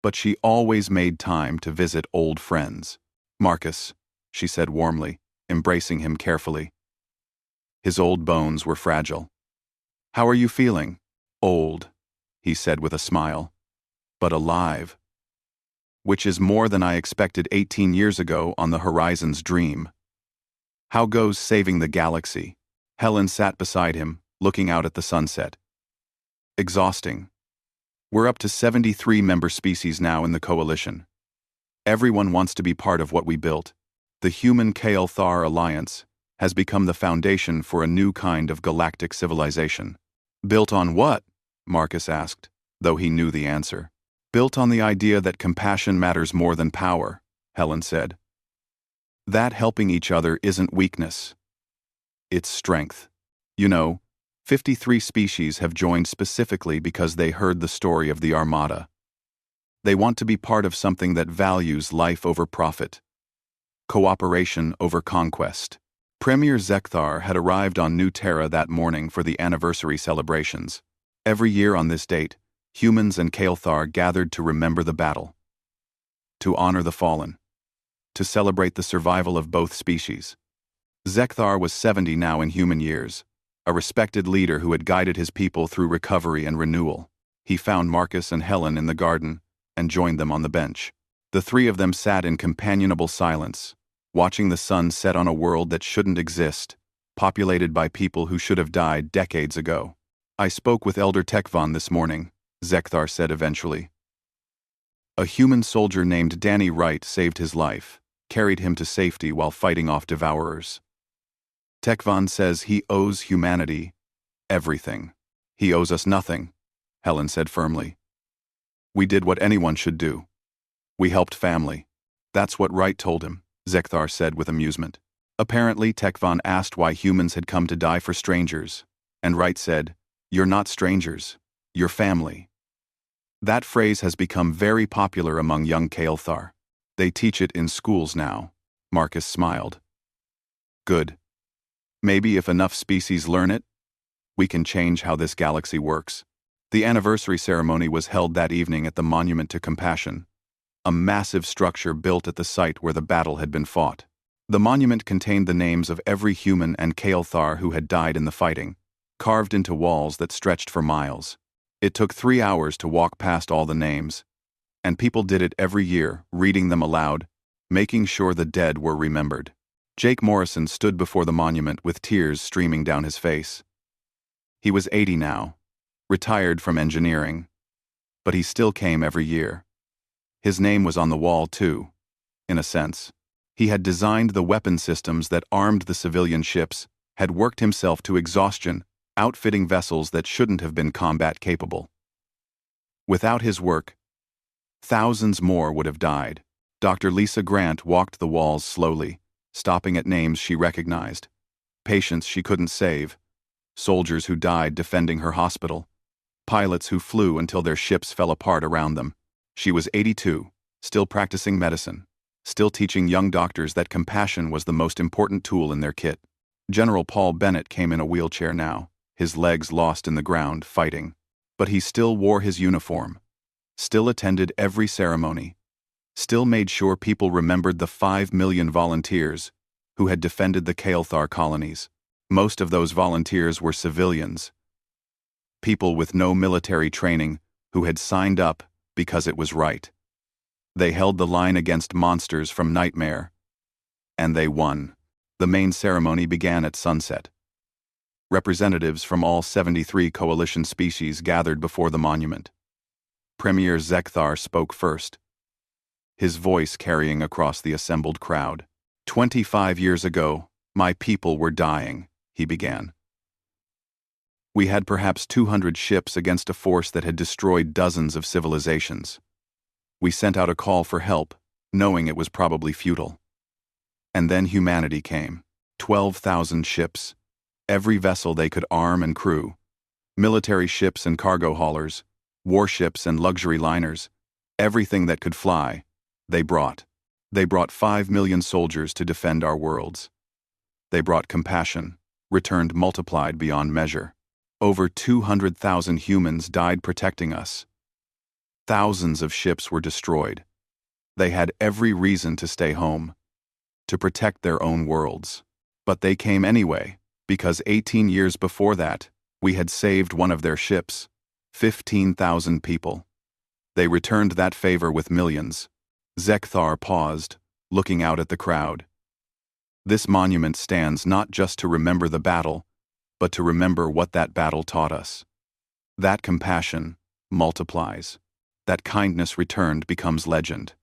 But she always made time to visit old friends. Marcus, she said warmly, embracing him carefully. His old bones were fragile. How are you feeling? Old, he said with a smile. But alive. Which is more than I expected 18 years ago on the Horizon's Dream. How goes saving the galaxy? Helen sat beside him, looking out at the sunset. Exhausting. We're up to 73 member species now in the coalition. Everyone wants to be part of what we built. The Human Kael Thar Alliance has become the foundation for a new kind of galactic civilization. Built on what? Marcus asked, though he knew the answer. Built on the idea that compassion matters more than power, Helen said. That helping each other isn't weakness. It's strength. You know, 53 species have joined specifically because they heard the story of the Armada. They want to be part of something that values life over profit. Cooperation over conquest. Premier Zekthar had arrived on New Terra that morning for the anniversary celebrations. Every year on this date, humans and Kael Thar gathered to remember the battle, to honor the fallen, to celebrate the survival of both species. Zekthar was 70 now in human years, a respected leader who had guided his people through recovery and renewal. He found Marcus and Helen in the garden and joined them on the bench. The three of them sat in companionable silence, watching the sun set on a world that shouldn't exist, populated by people who should have died decades ago. I spoke with Elder Tekvan this morning, Zekthar said eventually. A human soldier named Danny Wright saved his life, carried him to safety while fighting off devourers. Tekvan says he owes humanity everything. He owes us nothing, Helen said firmly. We did what anyone should do. We helped family. That's what Wright told him, Zekthar said with amusement. Apparently, Tekvan asked why humans had come to die for strangers, and Wright said, "You're not strangers, you're family." That phrase has become very popular among young Kael Thar. They teach it in schools now. Marcus smiled. Good. Maybe if enough species learn it, we can change how this galaxy works. The anniversary ceremony was held that evening at the Monument to Compassion, a massive structure built at the site where the battle had been fought. The monument contained the names of every human and Kael Thar who had died in the fighting, carved into walls that stretched for miles. It took 3 hours to walk past all the names, and people did it every year, reading them aloud, making sure the dead were remembered. Jake Morrison stood before the monument with tears streaming down his face. He was 80 now, retired from engineering, but he still came every year. His name was on the wall too, in a sense. He had designed the weapon systems that armed the civilian ships, had worked himself to exhaustion, outfitting vessels that shouldn't have been combat capable. Without his work, thousands more would have died. Dr. Lisa Grant walked the walls slowly, stopping at names she recognized, patients she couldn't save, soldiers who died defending her hospital, pilots who flew until their ships fell apart around them. She was 82, still practicing medicine, still teaching young doctors that compassion was the most important tool in their kit. General Paul Bennett came in a wheelchair now, his legs lost in the ground, fighting. But he still wore his uniform, still attended every ceremony, still made sure people remembered the 5 million volunteers who had defended the Kael Thar colonies. Most of those volunteers were civilians, people with no military training who had signed up because it was right. They held the line against monsters from Nightmare, and they won. The main ceremony began at sunset. Representatives from all 73 coalition species gathered before the monument. Premier Zekthar spoke first, his voice carrying across the assembled crowd. 25 years ago, my people were dying, he began. We had perhaps 200 ships against a force that had destroyed dozens of civilizations. We sent out a call for help, knowing it was probably futile. And then humanity came. 12,000 ships, every vessel they could arm and crew, military ships and cargo haulers, warships and luxury liners, everything that could fly, they brought. They brought 5 million soldiers to defend our worlds. They brought compassion, returned multiplied beyond measure. Over 200,000 humans died protecting us. Thousands of ships were destroyed. They had every reason to stay home, to protect their own worlds. But they came anyway, because 18 years before that, we had saved one of their ships, 15,000 people. They returned that favor with millions. Zekthar paused, looking out at the crowd. This monument stands not just to remember the battle, but to remember what that battle taught us. That compassion multiplies. That kindness returned becomes legend.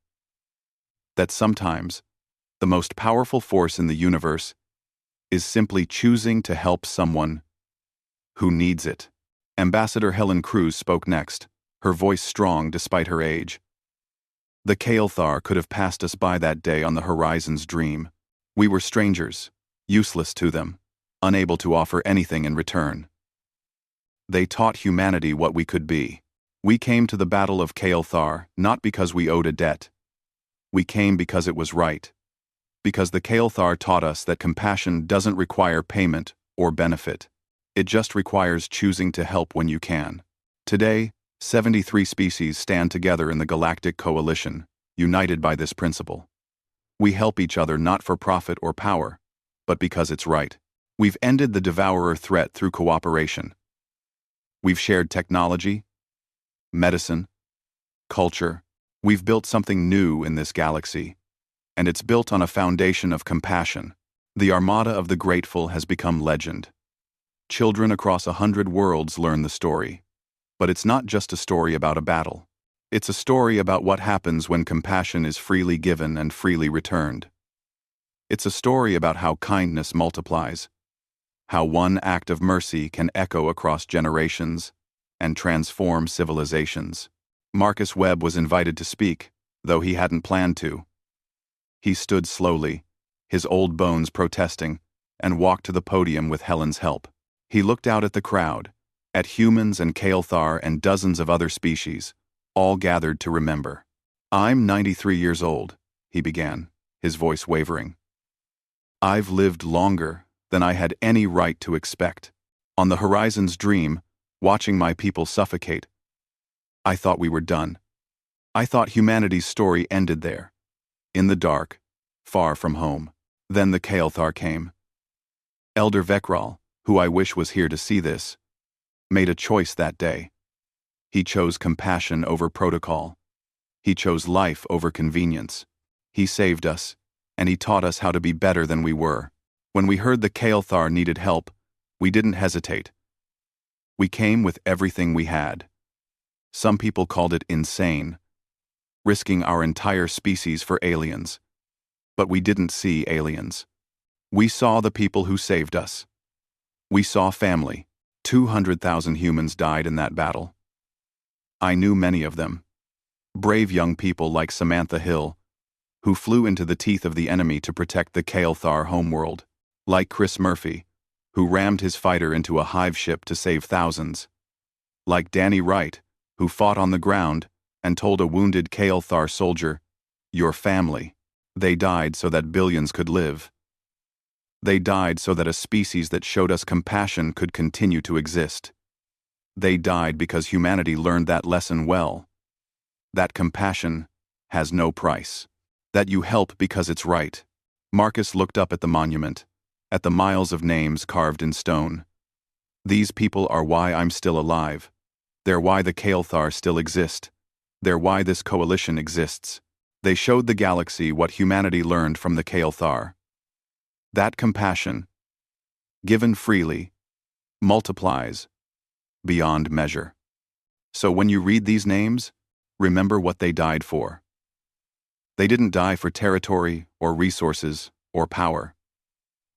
That sometimes, the most powerful force in the universe is simply choosing to help someone who needs it. Ambassador Helen Cruz spoke next, her voice strong despite her age. The Kael'thar could have passed us by that day on the horizon's dream. We were strangers, useless to them, unable to offer anything in return. They taught humanity what we could be. We came to the Battle of Kael'thar not because we owed a debt. We came because it was right. Because the Kael'thar taught us that compassion doesn't require payment or benefit. It just requires choosing to help when you can. Today, 73 species stand together in the Galactic Coalition, united by this principle. We help each other not for profit or power, but because it's right. We've ended the devourer threat through cooperation. We've shared technology, medicine, culture. We've built something new in this galaxy, and it's built on a foundation of compassion. The Armada of the Grateful has become legend. Children across 100 worlds learn the story. But it's not just a story about a battle. It's a story about what happens when compassion is freely given and freely returned. It's a story about how kindness multiplies, how one act of mercy can echo across generations and transform civilizations. Marcus Webb was invited to speak, though he hadn't planned to. He stood slowly, his old bones protesting, and walked to the podium with Helen's help. He looked out at the crowd, at humans and Kael'thar and dozens of other species, all gathered to remember. I'm 93 years old, he began, his voice wavering. I've lived longer than I had any right to expect. On the horizon's dream, watching my people suffocate, I thought we were done. I thought humanity's story ended there, in the dark, far from home. Then the Kael'thar came. Elder Vekral, who I wish was here to see this, made a choice that day. He chose compassion over protocol. He chose life over convenience. He saved us, and he taught us how to be better than we were. When we heard the Kael'thar needed help, we didn't hesitate. We came with everything we had. Some people called it insane, risking our entire species for aliens. But we didn't see aliens. We saw the people who saved us. We saw family. 200,000 humans died in that battle. I knew many of them. Brave young people like Samantha Hill, who flew into the teeth of the enemy to protect the Kael'thar homeworld. Like Chris Murphy, who rammed his fighter into a hive ship to save thousands. Like Danny Wright, who fought on the ground and told a wounded Kael'thar soldier, "Your family." They died so that billions could live. They died so that a species that showed us compassion could continue to exist. They died because humanity learned that lesson well. That compassion has no price. That you help because it's right. Marcus looked up at the monument, at the miles of names carved in stone. These people are why I'm still alive. They're why the Kael'thar still exist. They're why this coalition exists. They showed the galaxy what humanity learned from the Kael'thar. That compassion, given freely, multiplies, beyond measure. So when you read these names, remember what they died for. They didn't die for territory or resources or power.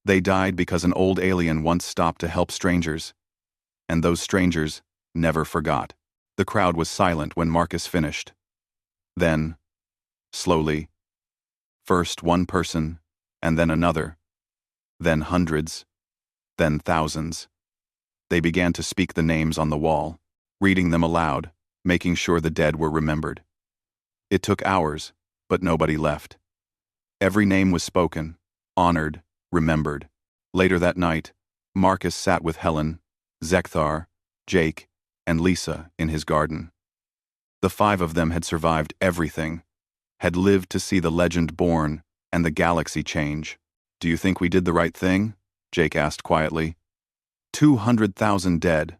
They died because an old alien once stopped to help strangers, and those strangers never forgot. The crowd was silent when Marcus finished. Then, slowly, first one person, and then another, then hundreds, then thousands. They began to speak the names on the wall, reading them aloud, making sure the dead were remembered. It took hours, but nobody left. Every name was spoken, honored, remembered. Later that night, Marcus sat with Helen, Zekthar, Jake, and Lisa in his garden. The 5 of them had survived everything, had lived to see the legend born and the galaxy change. "Do you think we did the right thing?" Jake asked quietly. 200,000 dead.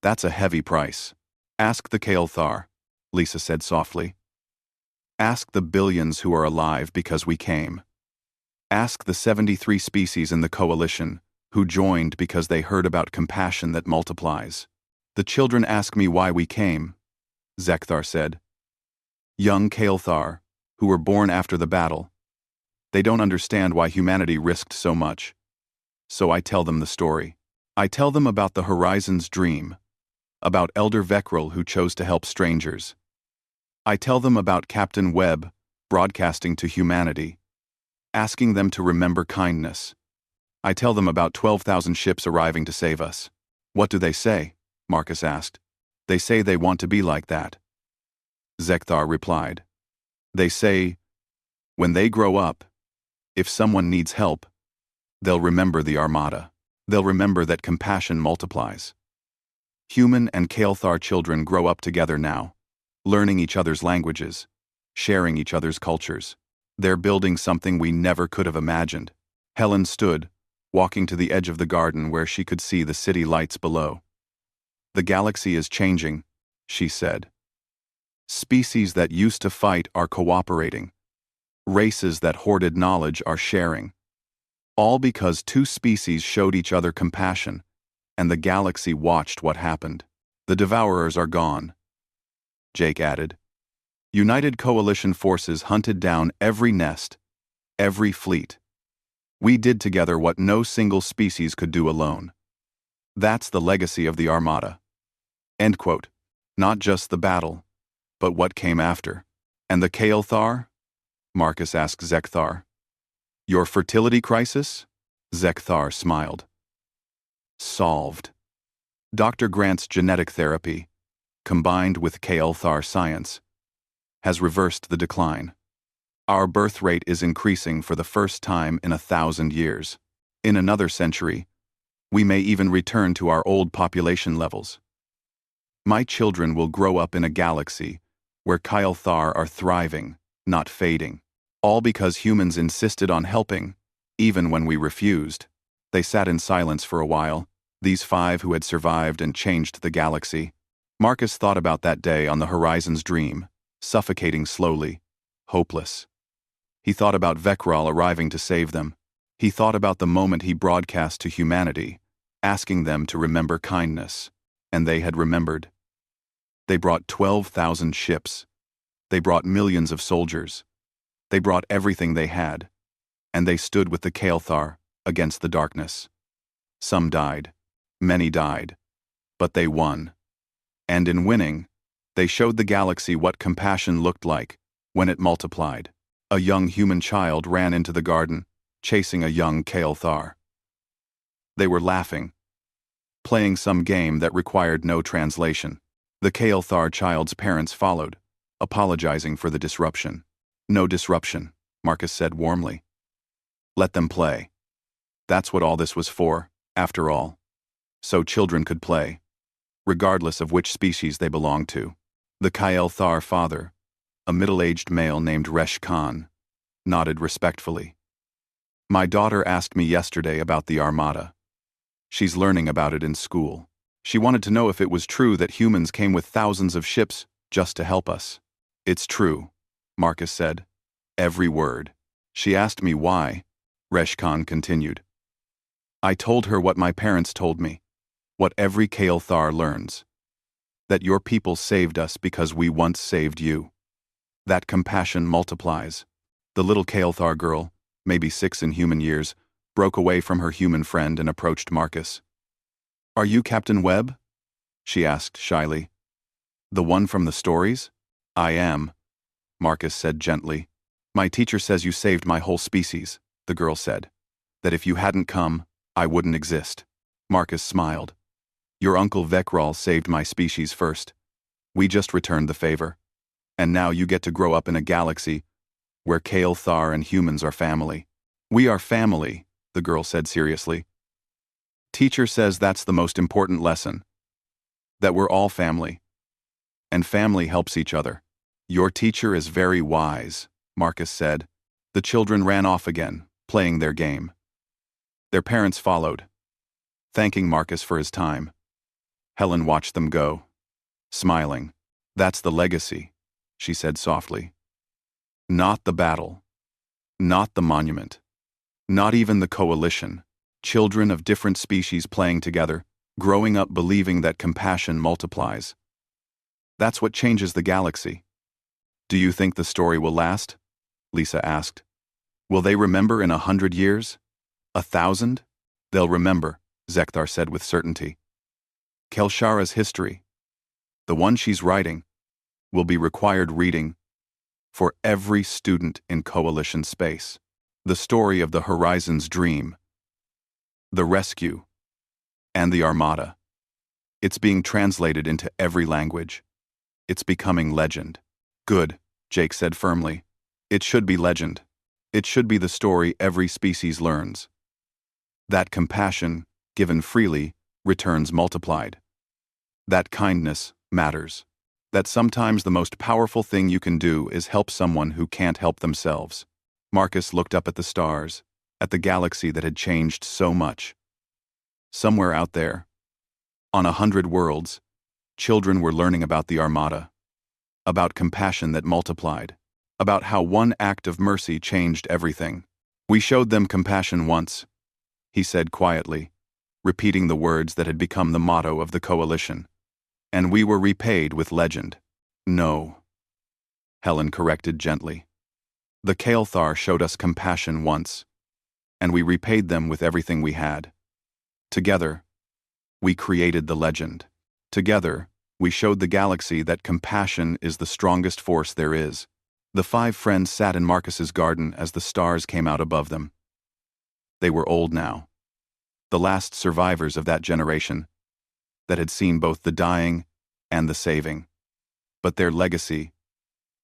That's a heavy price. Ask the Kael'thar, Lisa said softly. Ask the billions who are alive because we came. Ask the 73 species in the coalition who joined because they heard about compassion that multiplies. "The children ask me why we came," Zekthar said. "Young Kael'thar, who were born after the battle. They don't understand why humanity risked so much. So I tell them the story. I tell them about the Horizon's dream, about Elder Veckrel who chose to help strangers. I tell them about Captain Webb broadcasting to humanity, asking them to remember kindness. I tell them about 12,000 ships arriving to save us." "What do they say?" Marcus asked. "They say they want to be like that." Zekthar replied. "They say, when they grow up, if someone needs help, they'll remember the Armada. They'll remember that compassion multiplies." Human and Kael'thar children grow up together now, learning each other's languages, sharing each other's cultures. They're building something we never could have imagined. Helen stood, walking to the edge of the garden where she could see the city lights below. "The galaxy is changing," she said. "Species that used to fight are cooperating. Races that hoarded knowledge are sharing. All because 2 species showed each other compassion, and the galaxy watched what happened. The Devourers are gone," Jake added. "United Coalition forces hunted down every nest, every fleet. We did together what no single species could do alone. That's the legacy of the Armada." End quote. Not just the battle, but what came after. "And the Kael'thar?" Marcus asked Zekthar. "Your fertility crisis?" Zekthar smiled. "Solved. Dr. Grant's genetic therapy, combined with Kael'thar science, has reversed the decline. Our birth rate is increasing for the first time in 1,000 years. In another century, we may even return to our old population levels. My children will grow up in a galaxy where Kael'thar are thriving, not fading. All because humans insisted on helping, even when we refused." They sat in silence for a while, these 5 who had survived and changed the galaxy. Marcus thought about that day on the Horizon's dream, suffocating slowly, hopeless. He thought about Veckrel arriving to save them. He thought about the moment he broadcast to humanity, asking them to remember kindness. And they had remembered. They brought 12,000 ships. They brought millions of soldiers. They brought everything they had. And they stood with the Kael'thar against the darkness. Some died. Many died. But they won. And in winning, they showed the galaxy what compassion looked like when it multiplied. A young human child ran into the garden, chasing a young Kael'thar. They were laughing, playing some game that required no translation. The Kael'thar child's parents followed, apologizing for the disruption. "No disruption," Marcus said warmly. "Let them play. That's what all this was for, after all. So children could play, regardless of which species they belonged to." The Kael'thar father, a middle-aged male named Resh Khan, nodded respectfully. "My daughter asked me yesterday about the Armada. She's learning about it in school. She wanted to know if it was true that humans came with thousands of ships just to help us." "It's true," Marcus said. "Every word." "She asked me why," Resh Khan continued. "I told her what my parents told me. What every Kael'thar learns. That your people saved us because we once saved you. That compassion multiplies. The little Kael'thar girl, maybe 6 in human years, broke away from her human friend and approached Marcus. "Are you Captain Webb?" she asked shyly. "The one from the stories?" "I am," Marcus said gently. "My teacher says you saved my whole species," the girl said. "That if you hadn't come, I wouldn't exist." Marcus smiled. "Your uncle Vekral saved my species first. We just returned the favor. And now you get to grow up in a galaxy where Kael'thar and humans are family." "We are family," the girl said seriously. "Teacher says that's the most important lesson. That we're all family. And family helps each other." "Your teacher is very wise," Marcus said. The children ran off again, playing their game. Their parents followed, thanking Marcus for his time. Helen watched them go, smiling. "That's the legacy," she said softly. "Not the battle. Not the monument. Not even the coalition. Children of different species playing together, growing up believing that compassion multiplies. That's what changes the galaxy." "Do you think the story will last?" Lisa asked. "Will they remember in 100 years? 1,000? "They'll remember," Zekthar said with certainty. "Kelshara's history, the one she's writing, will be required reading for every student in Coalition space. The story of the Horizon's dream, the rescue, and the Armada. It's being translated into every language. It's becoming legend." "Good," Jake said firmly. "It should be legend. It should be the story every species learns. That compassion, given freely, returns multiplied. That kindness matters. That sometimes the most powerful thing you can do is help someone who can't help themselves." Marcus looked up at the stars, at the galaxy that had changed so much. Somewhere out there, on 100 worlds, children were learning about the Armada, about compassion that multiplied, about how one act of mercy changed everything. "We showed them compassion once," he said quietly, repeating the words that had become the motto of the Coalition. "And we were repaid with legend." "No," Helen corrected gently. "The Kael'thar showed us compassion once, and we repaid them with everything we had. Together, we created the legend. Together, we showed the galaxy that compassion is the strongest force there is." The 5 friends sat in Marcus's garden as the stars came out above them. They were old now, the last survivors of that generation that had seen both the dying and the saving. But their legacy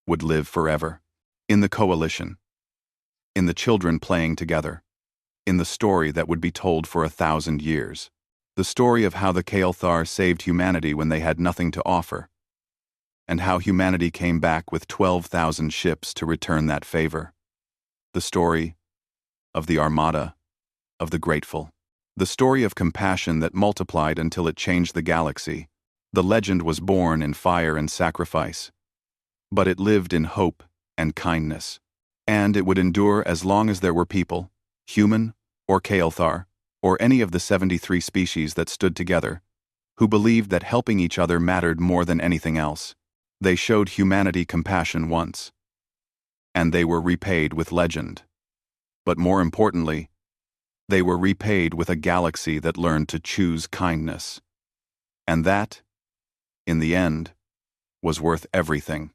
would live forever. In the Coalition, in the children playing together, in the story that would be told for 1,000 years. The story of how the Kael'thar saved humanity when they had nothing to offer, and how humanity came back with 12,000 ships to return that favor. The story of the Armada, of the grateful. The story of compassion that multiplied until it changed the galaxy. The legend was born in fire and sacrifice, but it lived in hope and kindness. And it would endure as long as there were people, human or Kael'thar, or any of the 73 species that stood together, who believed that helping each other mattered more than anything else. They showed humanity compassion once, and they were repaid with legend. But more importantly, they were repaid with a galaxy that learned to choose kindness. And that, in the end, was worth everything.